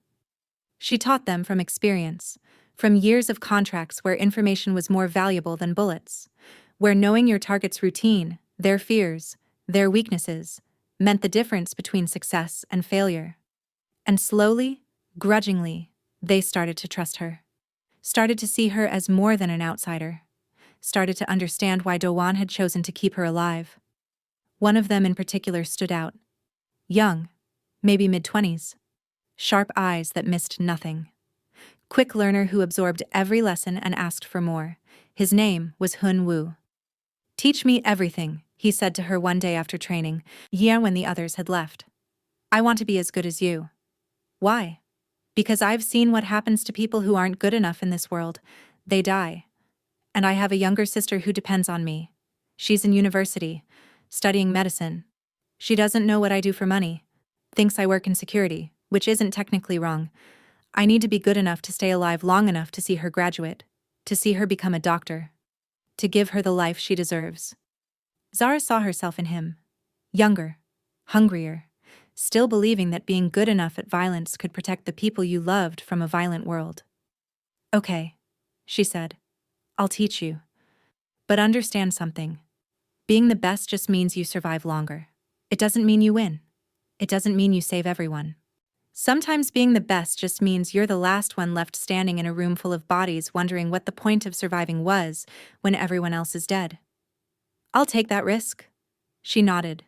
She taught them from experience, From years of contracts where information was more valuable than bullets, where knowing your target's routine, their fears, their weaknesses, meant the difference between success and failure. And slowly, grudgingly, they started to trust her. Started to see her as more than an outsider. Started to understand why Do-won had chosen to keep her alive. One of them in particular stood out. Young, maybe mid-20s. Sharp eyes that missed nothing. Quick learner who absorbed every lesson and asked for more. His name was Hun Woo. "Teach me everything," he said to her one day after training, when the others had left. "I want to be as good as you." "Why?" "Because I've seen what happens to people who aren't good enough in this world. They die. And I have a younger sister who depends on me. She's in university, studying medicine. She doesn't know what I do for money. Thinks I work in security, which isn't technically wrong. I need to be good enough to stay alive long enough to see her graduate, to see her become a doctor, to give her the life she deserves." Zara saw herself in him. Younger, hungrier, still believing that being good enough at violence could protect the people you loved from a violent world. "Okay," she said. "I'll teach you. But understand something. Being the best just means you survive longer. It doesn't mean you win. It doesn't mean you save everyone. Sometimes being the best just means you're the last one left standing in a room full of bodies wondering what the point of surviving was when everyone else is dead." "I'll take that risk." She nodded,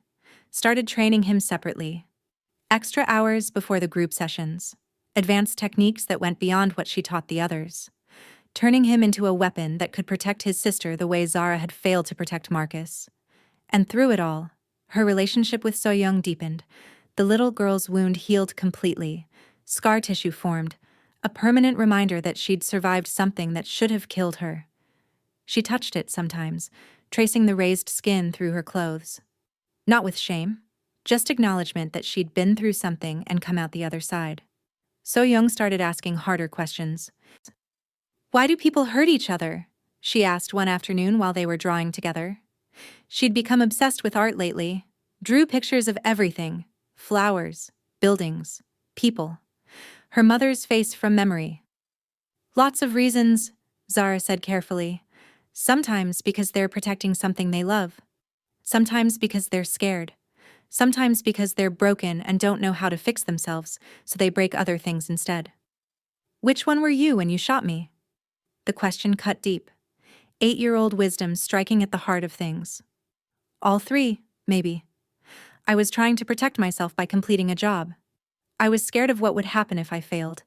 started training him separately. Extra hours before the group sessions, advanced techniques that went beyond what she taught the others, turning him into a weapon that could protect his sister the way Zara had failed to protect Marcus. And through it all, her relationship with So-young deepened. The little girl's wound healed completely, scar tissue formed, a permanent reminder that she'd survived something that should have killed her. She touched it sometimes, tracing the raised skin through her clothes. Not with shame, just acknowledgement that she'd been through something and come out the other side. So-young started asking harder questions. "Why do people hurt each other?" she asked one afternoon while they were drawing together. She'd become obsessed with art lately, drew pictures of everything: flowers, buildings, people. Her mother's face from memory. "Lots of reasons," Zara said carefully. "Sometimes because they're protecting something they love. Sometimes because they're scared. Sometimes because they're broken and don't know how to fix themselves, so they break other things instead." "Which one were you when you shot me?" The question cut deep. 8-year-old wisdom striking at the heart of things. "All three, maybe. I was trying to protect myself by completing a job. I was scared of what would happen if I failed.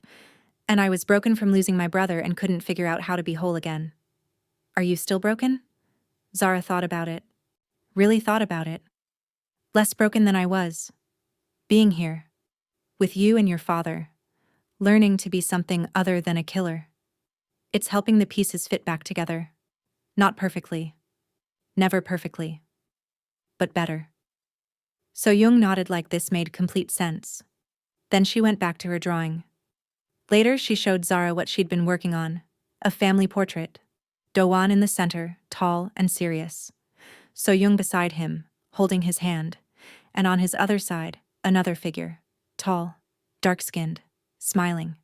And I was broken from losing my brother and couldn't figure out how to be whole again." "Are you still broken?" Zara thought about it. Really thought about it. "Less broken than I was. Being here. With you and your father. Learning to be something other than a killer. It's helping the pieces fit back together. Not perfectly. Never perfectly. But better." So-young nodded like this made complete sense. Then she went back to her drawing. Later she showed Zara what she'd been working on. A family portrait. Do-won in the center, tall and serious. So-young beside him, holding his hand. And on his other side, another figure. Tall, dark-skinned, smiling.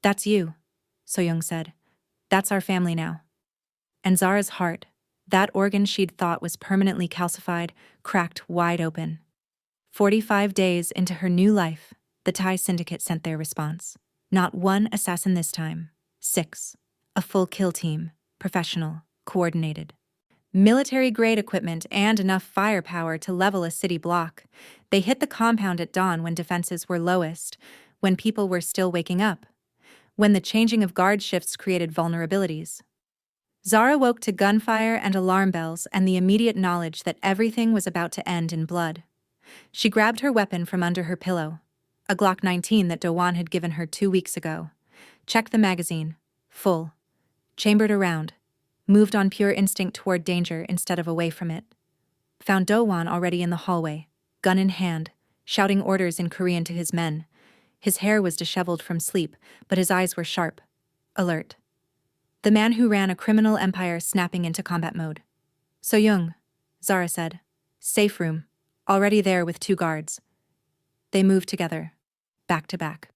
"That's you," So-young said. "That's our family now." And Zara's heart, that organ she'd thought was permanently calcified, cracked wide open. 45 days into her new life, the Thai syndicate sent their response. Not one assassin this time. 6. A full kill team, professional, coordinated. Military-grade equipment and enough firepower to level a city block. They hit the compound at dawn when defenses were lowest, when people were still waking up, when the changing of guard shifts created vulnerabilities. Zara woke to gunfire and alarm bells and the immediate knowledge that everything was about to end in blood. She grabbed her weapon from under her pillow, a Glock 19 that Do-won had given her 2 weeks ago. Checked the magazine. Full. Chambered around. Moved on pure instinct toward danger instead of away from it. Found Do-won already in the hallway, gun in hand, shouting orders in Korean to his men. His hair was disheveled from sleep, but his eyes were sharp, alert. The man who ran a criminal empire snapping into combat mode. "So-young," Zara said. "Safe room. Already there with 2 guards." They moved together, back to back.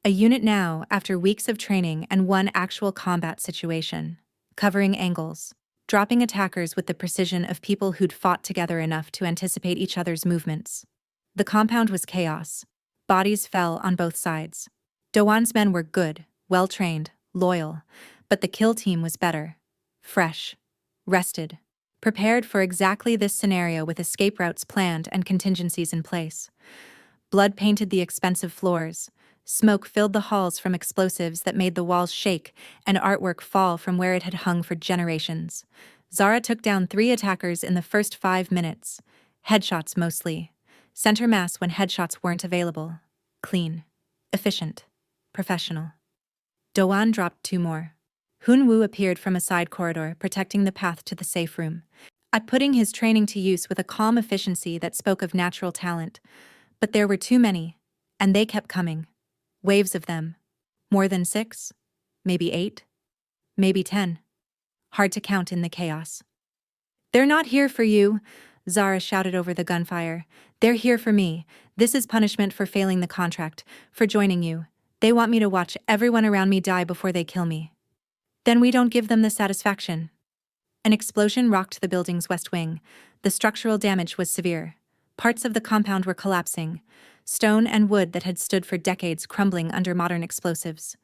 A unit now after weeks of training and one actual combat situation. Covering angles. Dropping attackers with the precision of people who'd fought together enough to anticipate each other's movements. The compound was chaos. Bodies fell on both sides. Doan's men were good, well-trained, loyal, but the kill team was better. Fresh. Rested. Prepared for exactly this scenario with escape routes planned and contingencies in place. Blood painted the expensive floors. Smoke filled the halls from explosives that made the walls shake and artwork fall from where it had hung for generations. Zara took down 3 attackers in the first 5 minutes. Headshots mostly. Center mass when headshots weren't available. Clean. Efficient. Professional. Doan dropped 2 more. Hun Wu appeared from a side corridor, protecting the path to the safe room. Putting his training to use with a calm efficiency that spoke of natural talent. But there were too many, and they kept coming. Waves of them. More than 6? Maybe 8? Maybe 10. Hard to count in the chaos. "They're not here for you," Zara shouted over the gunfire. "They're here for me. This is punishment for failing the contract, for joining you. They want me to watch everyone around me die before they kill me. Then we don't give them the satisfaction." An explosion rocked the building's west wing. The structural damage was severe. Parts of the compound were collapsing. Stone and wood that had stood for decades crumbling under modern explosives.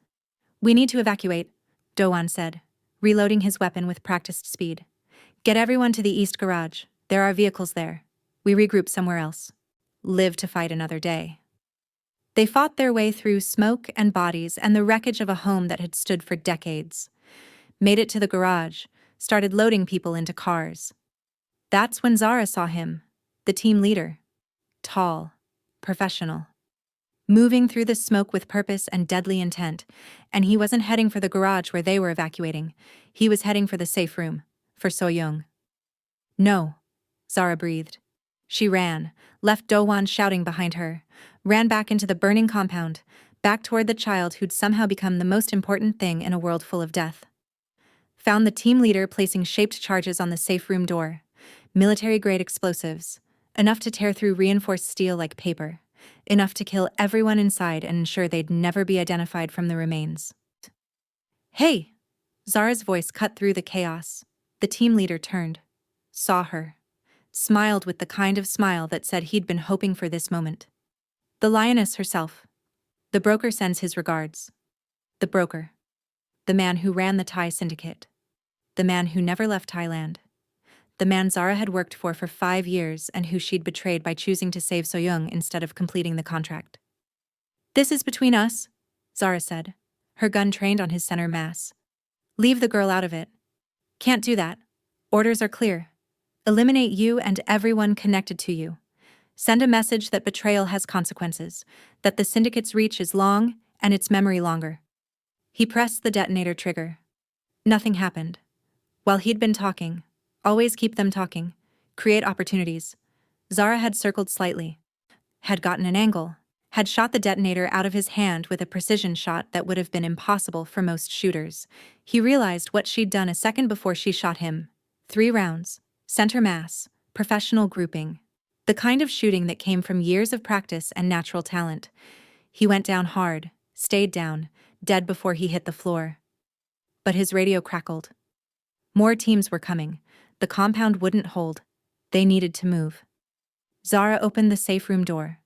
"We need to evacuate," Doan said, reloading his weapon with practiced speed. "Get everyone to the east garage. There are vehicles there. We regroup somewhere else. Live to fight another day." They fought their way through smoke and bodies and the wreckage of a home that had stood for decades. Made it to the garage, started loading people into cars. That's when Zara saw him, the team leader. Tall. Professional. Moving through the smoke with purpose and deadly intent, and he wasn't heading for the garage where they were evacuating. He was heading for the safe room, for So-young. "No," Zara breathed. She ran, left Doan shouting behind her, ran back into the burning compound, back toward the child who'd somehow become the most important thing in a world full of death. Found the team leader placing shaped charges on the safe room door. Military-grade explosives. Enough to tear through reinforced steel like paper. Enough to kill everyone inside and ensure they'd never be identified from the remains. "Hey!" Zara's voice cut through the chaos. The team leader turned. Saw her. Smiled with the kind of smile that said he'd been hoping for this moment. The lioness herself. "The broker sends his regards." The broker. The man who ran the Thai syndicate. The man who never left Thailand. The man Zara had worked for 5 years and who she'd betrayed by choosing to save So-young instead of completing the contract. "This is between us," Zara said, her gun trained on his center mass. "Leave the girl out of it." "Can't do that. Orders are clear. Eliminate you and everyone connected to you. Send a message that betrayal has consequences, that the syndicate's reach is long and its memory longer." He pressed the detonator trigger. Nothing happened. While he'd been talking, always keep them talking, create opportunities, Zara had circled slightly, had gotten an angle, had shot the detonator out of his hand with a precision shot that would have been impossible for most shooters. He realized what she'd done a second before she shot him. 3 rounds, center mass, professional grouping. The kind of shooting that came from years of practice and natural talent. He went down hard, stayed down, dead before he hit the floor. But his radio crackled. More teams were coming. The compound wouldn't hold. They needed to move. Zara opened the safe room door.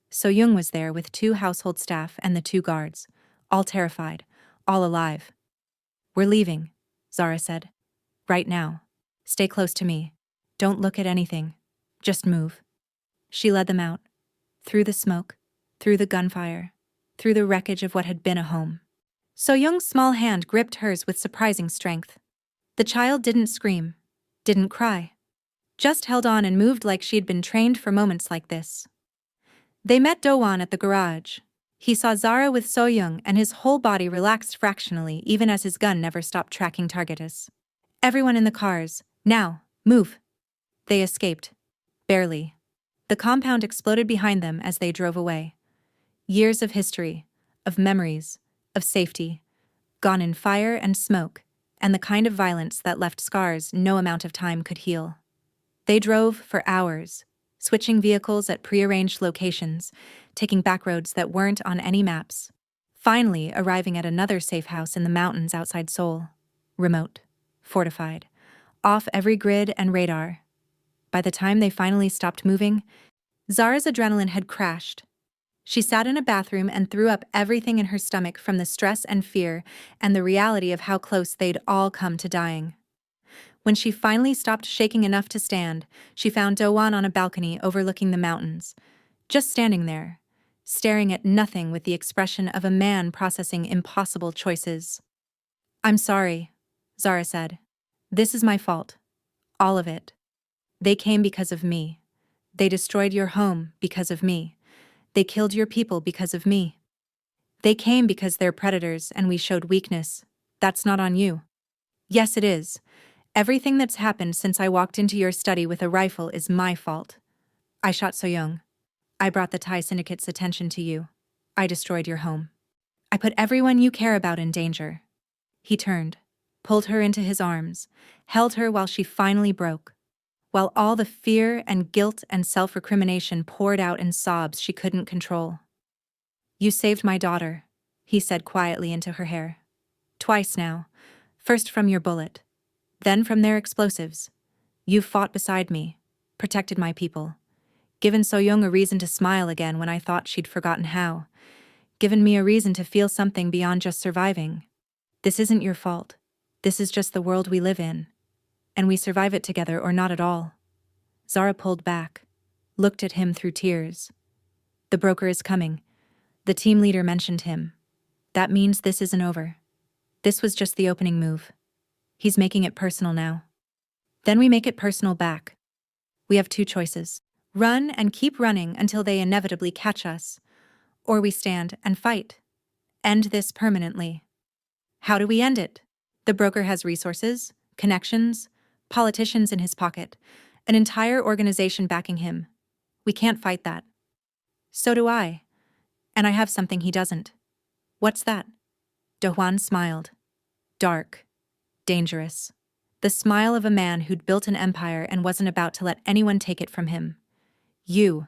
So-young was there with 2 household staff and the 2 guards, all terrified, all alive. "We're leaving," Zara said. "Right now. Stay close to me. Don't look at anything. Just move." She led them out. Through the smoke, through the gunfire, through the wreckage of what had been a home. So-young's small hand gripped hers with surprising strength. The child didn't scream, didn't cry. Just held on and moved like she'd been trained for moments like this. They met Doan at the garage. He saw Zara with So-young and his whole body relaxed fractionally even as his gun never stopped tracking targets. "Everyone in the cars, now, move." They escaped. Barely. The compound exploded behind them as they drove away. Years of history, of memories, of safety, gone in fire and smoke, and the kind of violence that left scars no amount of time could heal. They drove for hours, switching vehicles at prearranged locations, taking back roads that weren't on any maps. finally arriving at another safe house in the mountains outside Seoul. Remote, fortified, off every grid and radar. By the time they finally stopped moving, Zara's adrenaline had crashed. She sat in a bathroom and threw up everything in her stomach from the stress and fear and the reality of how close they'd all come to dying. When she finally stopped shaking enough to stand, she found Do-won on a balcony overlooking the mountains, just standing there, staring at nothing with the expression of a man processing impossible choices. "I'm sorry," Zara said. "This is my fault. All of it. They came because of me. They destroyed your home because of me. They killed your people because of me. They came because they're predators and we showed weakness. That's not on you." "Yes, it is. Everything that's happened since I walked into your study with a rifle is my fault. I shot So-young. I brought the Thai syndicate's attention to you. I destroyed your home. I put everyone you care about in danger." He turned, pulled her into his arms, held her while she finally broke, while all the fear and guilt and self-recrimination poured out in sobs she couldn't control. "You saved my daughter," he said quietly into her hair. "Twice now. First from your bullet. Then from their explosives. You've fought beside me, protected my people, given So-young a reason to smile again when I thought she'd forgotten how, given me a reason to feel something beyond just surviving. This isn't your fault. This is just the world we live in. And we survive it together or not at all." Zara pulled back, looked at him through tears. "The broker is coming. The team leader mentioned him. That means this isn't over. This was just the opening move. He's making it personal now. Then we make it personal back. We have two choices. Run and keep running until they inevitably catch us. Or we stand and fight. End this permanently." "How do we end it?" "The broker has resources, connections, politicians in his pocket, an entire organization backing him. We can't fight that." "So do I. And I have something he doesn't." "What's that?" Do-hwan smiled. Dark. Dangerous. The smile of a man who'd built an empire and wasn't about to let anyone take it from him. "You.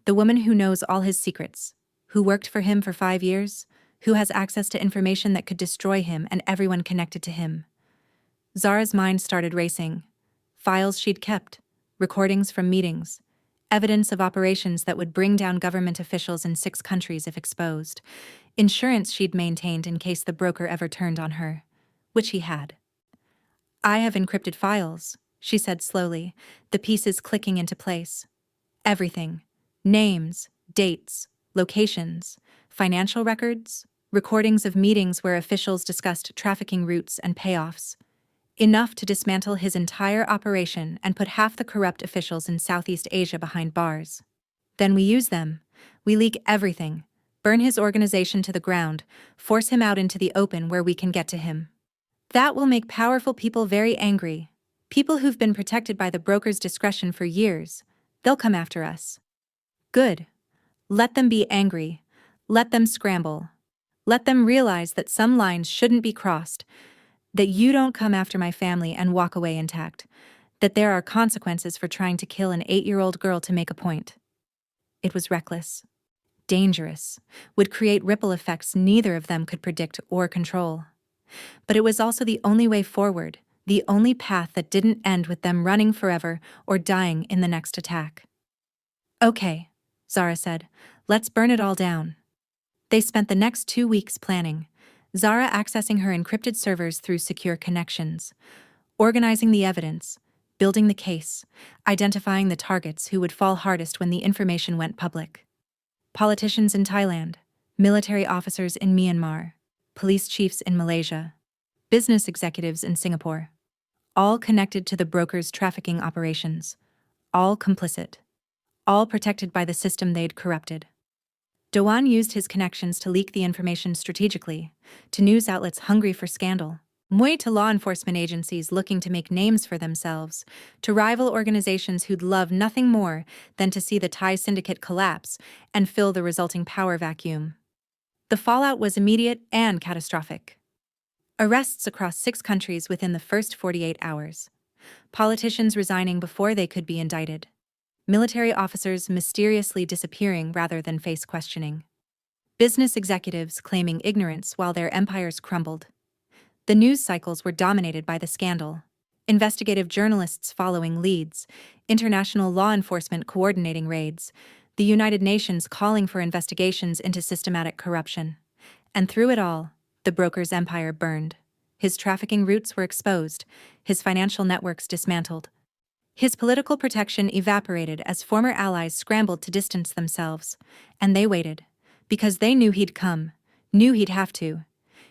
The woman who knows all his secrets, who worked for him for 5 years, who has access to information that could destroy him and everyone connected to him." Zara's mind started racing. Files she'd kept, recordings from meetings, evidence of operations that would bring down government officials in 6 countries if exposed, insurance she'd maintained in case the broker ever turned on her, which he had. "I have encrypted files," she said slowly, the pieces clicking into place. "Everything. Names, dates, locations, financial records, recordings of meetings where officials discussed trafficking routes and payoffs. Enough to dismantle his entire operation and put half the corrupt officials in Southeast Asia behind bars. Then we use them. We leak everything, burn his organization to the ground, force him out into the open where we can get to him. That will make powerful people very angry. People who've been protected by the broker's discretion for years. They'll come after us." "Good. Let them be angry. Let them scramble. Let them realize that some lines shouldn't be crossed, that you don't come after my family and walk away intact, that there are consequences for trying to kill an 8-year-old girl to make a point." It was reckless, dangerous, would create ripple effects neither of them could predict or control. But it was also the only way forward, the only path that didn't end with them running forever or dying in the next attack. "Okay," Zara said, "let's burn it all down." They spent the next 2 weeks planning, Zara accessing her encrypted servers through secure connections, organizing the evidence, building the case, identifying the targets who would fall hardest when the information went public. Politicians in Thailand, military officers in Myanmar, police chiefs in Malaysia, business executives in Singapore, all connected to the broker's trafficking operations, all complicit, all protected by the system they'd corrupted. Do-won used his connections to leak the information strategically, to news outlets hungry for scandal, to law enforcement agencies looking to make names for themselves, to rival organizations who'd love nothing more than to see the Thai syndicate collapse and fill the resulting power vacuum. The fallout was immediate and catastrophic. Arrests across 6 countries within the first 48 hours. Politicians resigning before they could be indicted. Military officers mysteriously disappearing rather than face questioning. business executives claiming ignorance while their empires crumbled. The news cycles were dominated by the scandal. Investigative journalists following leads, international law enforcement coordinating raids, the United Nations calling for investigations into systematic corruption. And through it all, the broker's empire burned. His trafficking routes were exposed, his financial networks dismantled. His political protection evaporated as former allies scrambled to distance themselves, and they waited, because they knew he'd come, knew he'd have to.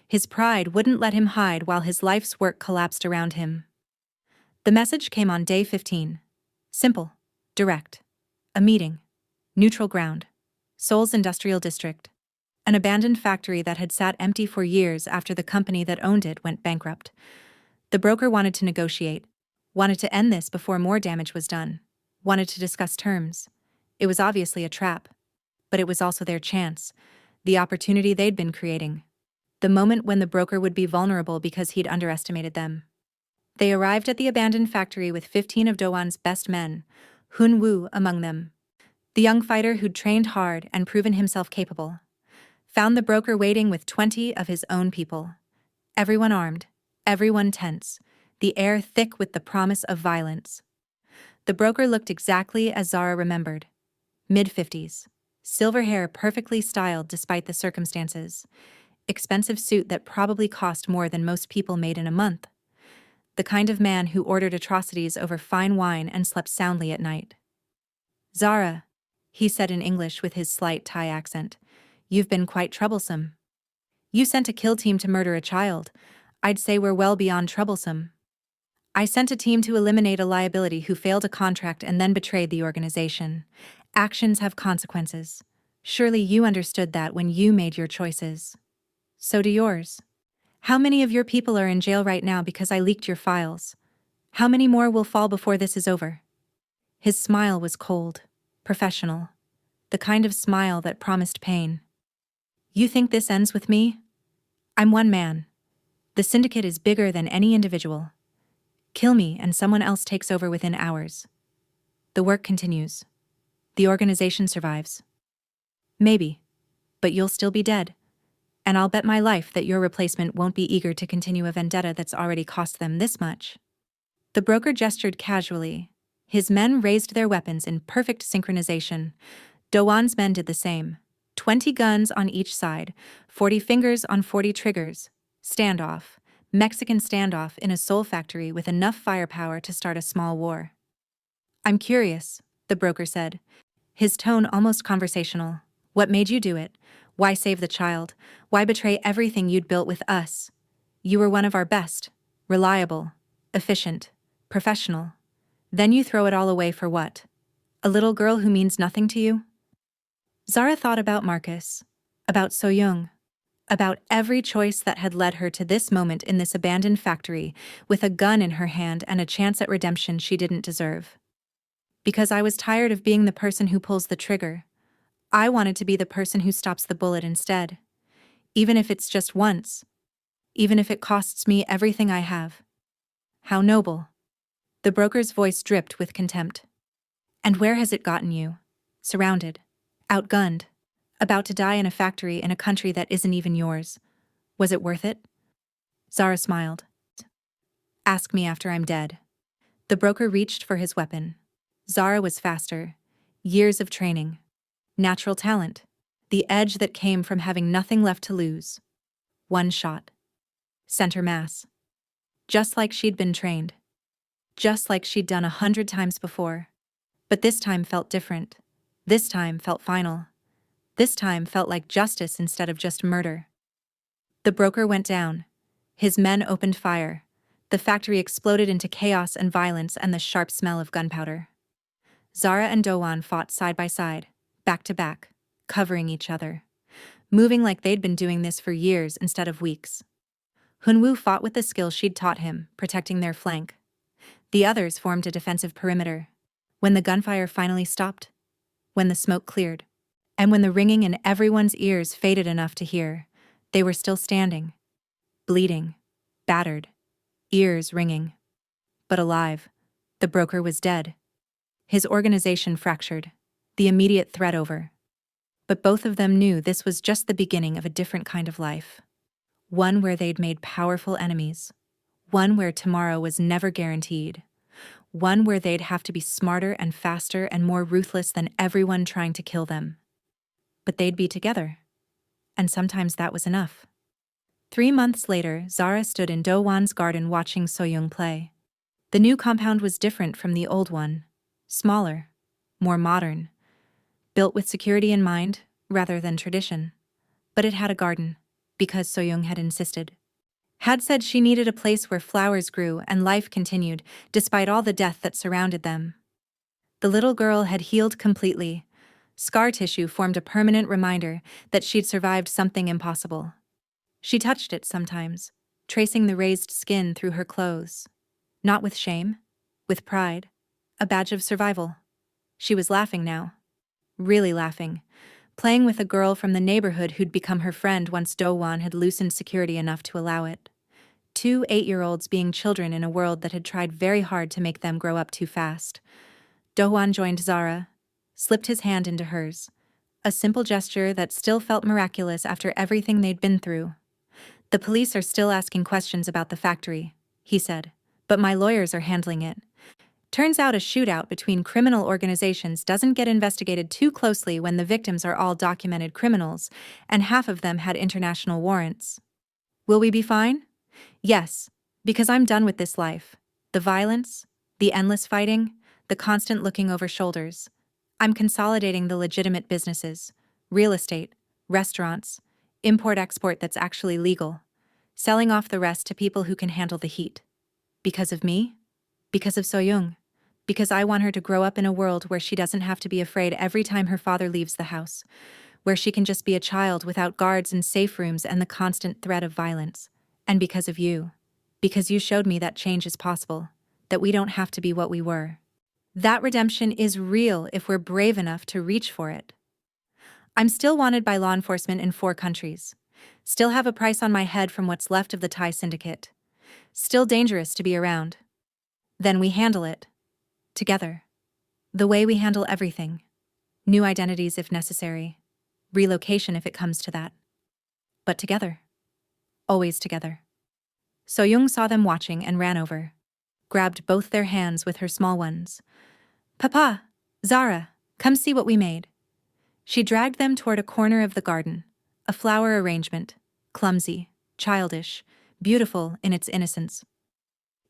His pride wouldn't let him hide while his life's work collapsed around him. The message came on day 15. Simple, direct. A meeting. Neutral ground. Seoul's industrial district. An abandoned factory that had sat empty for years after the company that owned it went bankrupt. The broker wanted to negotiate, wanted to end this before more damage was done, wanted to discuss terms. It was obviously a trap, but it was also their chance, the opportunity they'd been creating. The moment when the broker would be vulnerable because he'd underestimated them. They arrived at the abandoned factory with 15 of Do-won's best men, Hun-woo among them. The young fighter who'd trained hard and proven himself capable. Found the broker waiting with 20 of his own people. Everyone armed, everyone tense, the air thick with the promise of violence. The broker looked exactly as Zara remembered. Mid-50s. Silver hair perfectly styled despite the circumstances. Expensive suit that probably cost more than most people made in a month. The kind of man who ordered atrocities over fine wine and slept soundly at night. Zara, he said in English with his slight Thai accent, you've been quite troublesome. You sent a kill team to murder a child. I'd say we're well beyond troublesome. I sent a team to eliminate a liability who failed a contract and then betrayed the organization. Actions have consequences. Surely you understood that when you made your choices. So do yours. How many of your people are in jail right now because I leaked your files? How many more will fall before this is over? His smile was cold, professional. The kind of smile that promised pain. You think this ends with me? I'm one man. The syndicate is bigger than any individual. Kill me and someone else takes over within hours. The work continues. The organization survives. Maybe. But you'll still be dead. And I'll bet my life that your replacement won't be eager to continue a vendetta that's already cost them this much. The broker gestured casually. His men raised their weapons in perfect synchronization. Do-won's men did the same. 20 guns on each side, 40 fingers on 40 triggers. Standoff. Mexican standoff in a Seoul factory with enough firepower to start a small war. I'm curious, the broker said, his tone almost conversational. What made you do it? Why save the child? Why betray everything you'd built with us? You were one of our best, reliable, efficient, professional. Then you throw it all away for what? A little girl who means nothing to you? Zara thought about Marcus, about So-young, about every choice that had led her to this moment in this abandoned factory with a gun in her hand and a chance at redemption she didn't deserve. Because I was tired of being the person who pulls the trigger. I wanted to be the person who stops the bullet instead. Even if it's just once. Even if it costs me everything I have. How noble. The broker's voice dripped with contempt. And where has it gotten you? Surrounded. Outgunned. About to die in a factory in a country that isn't even yours. Was it worth it? Zara smiled. Ask me after I'm dead. The broker reached for his weapon. Zara was faster. Years of training. Natural talent. The edge that came from having nothing left to lose. One shot. Center mass. Just like she'd been trained. Just like she'd done 100 times before. But this time felt different. This time felt final. This time felt like justice instead of just murder. The broker went down. His men opened fire. The factory exploded into chaos and violence and the sharp smell of gunpowder. Zara and Do-won fought side by side, back to back, covering each other, moving like they'd been doing this for years instead of weeks. Hun-woo fought with the skill she'd taught him, protecting their flank. The others formed a defensive perimeter. When the gunfire finally stopped, when the smoke cleared, and when the ringing in everyone's ears faded enough to hear, they were still standing, bleeding, battered, ears ringing. But alive. The broker was dead. His organization fractured, the immediate threat over. But both of them knew this was just the beginning of a different kind of life. One where they'd made powerful enemies. One where tomorrow was never guaranteed. One where they'd have to be smarter and faster and more ruthless than everyone trying to kill them. But they'd be together. And sometimes that was enough. 3 months later, Zara stood in Do-won's garden watching So-young play. The new compound was different from the old one. Smaller. More modern. Built with security in mind, rather than tradition. But it had a garden, because So-young had insisted. Had said she needed a place where flowers grew and life continued, despite all the death that surrounded them. The little girl had healed completely. Scar tissue formed a permanent reminder that she'd survived something impossible. She touched it sometimes, tracing the raised skin through her clothes. Not with shame, with pride, a badge of survival. She was laughing now. Really laughing. Playing with a girl from the neighborhood who'd become her friend once Do-won had loosened security enough to allow it. 2 8-year-olds being children in a world that had tried very hard to make them grow up too fast. Do-won joined Zara, slipped his hand into hers. A simple gesture that still felt miraculous after everything they'd been through. "The police are still asking questions about the factory," he said, "but my lawyers are handling it. Turns out a shootout between criminal organizations doesn't get investigated too closely when the victims are all documented criminals, and half of them had international warrants. Will we be fine? Yes, because I'm done with this life. The violence, the endless fighting, the constant looking over shoulders. I'm consolidating the legitimate businesses, real estate, restaurants, import-export that's actually legal, selling off the rest to people who can handle the heat. Because of me? Because of So-young. Because I want her to grow up in a world where she doesn't have to be afraid every time her father leaves the house, where she can just be a child without guards and safe rooms and the constant threat of violence. And because of you. Because you showed me that change is possible, that we don't have to be what we were. That redemption is real if we're brave enough to reach for it. I'm still wanted by law enforcement in 4 countries. Still have a price on my head from what's left of the Thai syndicate. Still dangerous to be around. Then we handle it. Together. The way we handle everything. New identities if necessary. Relocation if it comes to that. But together. Always together." So-young saw them watching and ran over. Grabbed both their hands with her small ones. "Papa, Zara, come see what we made." She dragged them toward a corner of the garden. A flower arrangement. Clumsy, childish, beautiful in its innocence.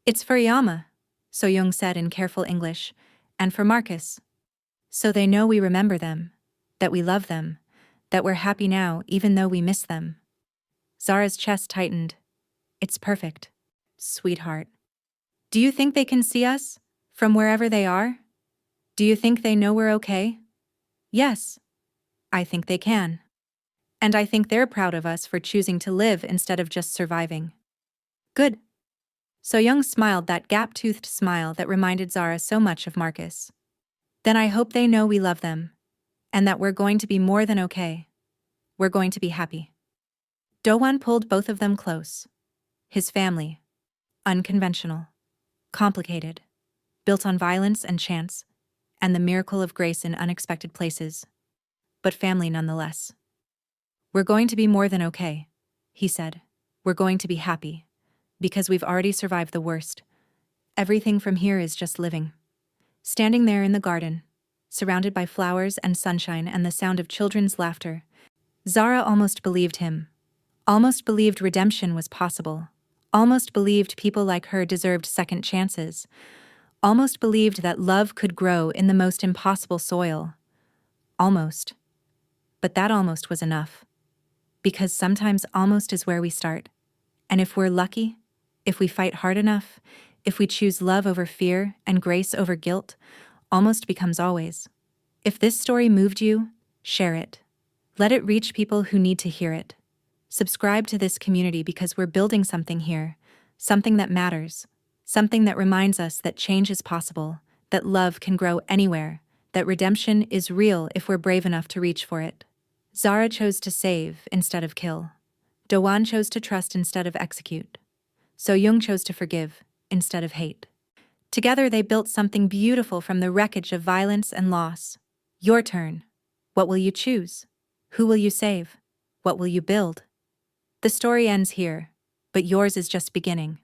"It's for Yama," So-young said in careful English, "and for Marcus. So they know we remember them, that we love them, that we're happy now even though we miss them." Zara's chest tightened. "It's perfect. Sweetheart. Do you think they can see us, from wherever they are? Do you think they know we're okay?" "Yes. I think they can. And I think they're proud of us for choosing to live instead of just surviving." "Good." So-young smiled that gap-toothed smile that reminded Zara so much of Marcus. "Then I hope they know we love them, and that we're going to be more than okay. We're going to be happy." Do-won pulled both of them close. His family. Unconventional. Complicated. Built on violence and chance, and the miracle of grace in unexpected places. But family nonetheless. "We're going to be more than okay," he said. "We're going to be happy. Because we've already survived the worst. Everything from here is just living." Standing there in the garden, surrounded by flowers and sunshine and the sound of children's laughter, Zara almost believed him. Almost believed redemption was possible. Almost believed people like her deserved second chances. Almost believed that love could grow in the most impossible soil. Almost. But that almost was enough. Because sometimes almost is where we start. And if we're lucky, if we fight hard enough, if we choose love over fear and grace over guilt, almost becomes always. If this story moved you, share it. Let it reach people who need to hear it. Subscribe to this community because we're building something here, something that matters, something that reminds us that change is possible, that love can grow anywhere, that redemption is real if we're brave enough to reach for it. Zara chose to save instead of kill. Do-won chose to trust instead of execute. So-young chose to forgive instead of hate. Together they built something beautiful from the wreckage of violence and loss. Your turn. What will you choose? Who will you save? What will you build? The story ends here, but yours is just beginning.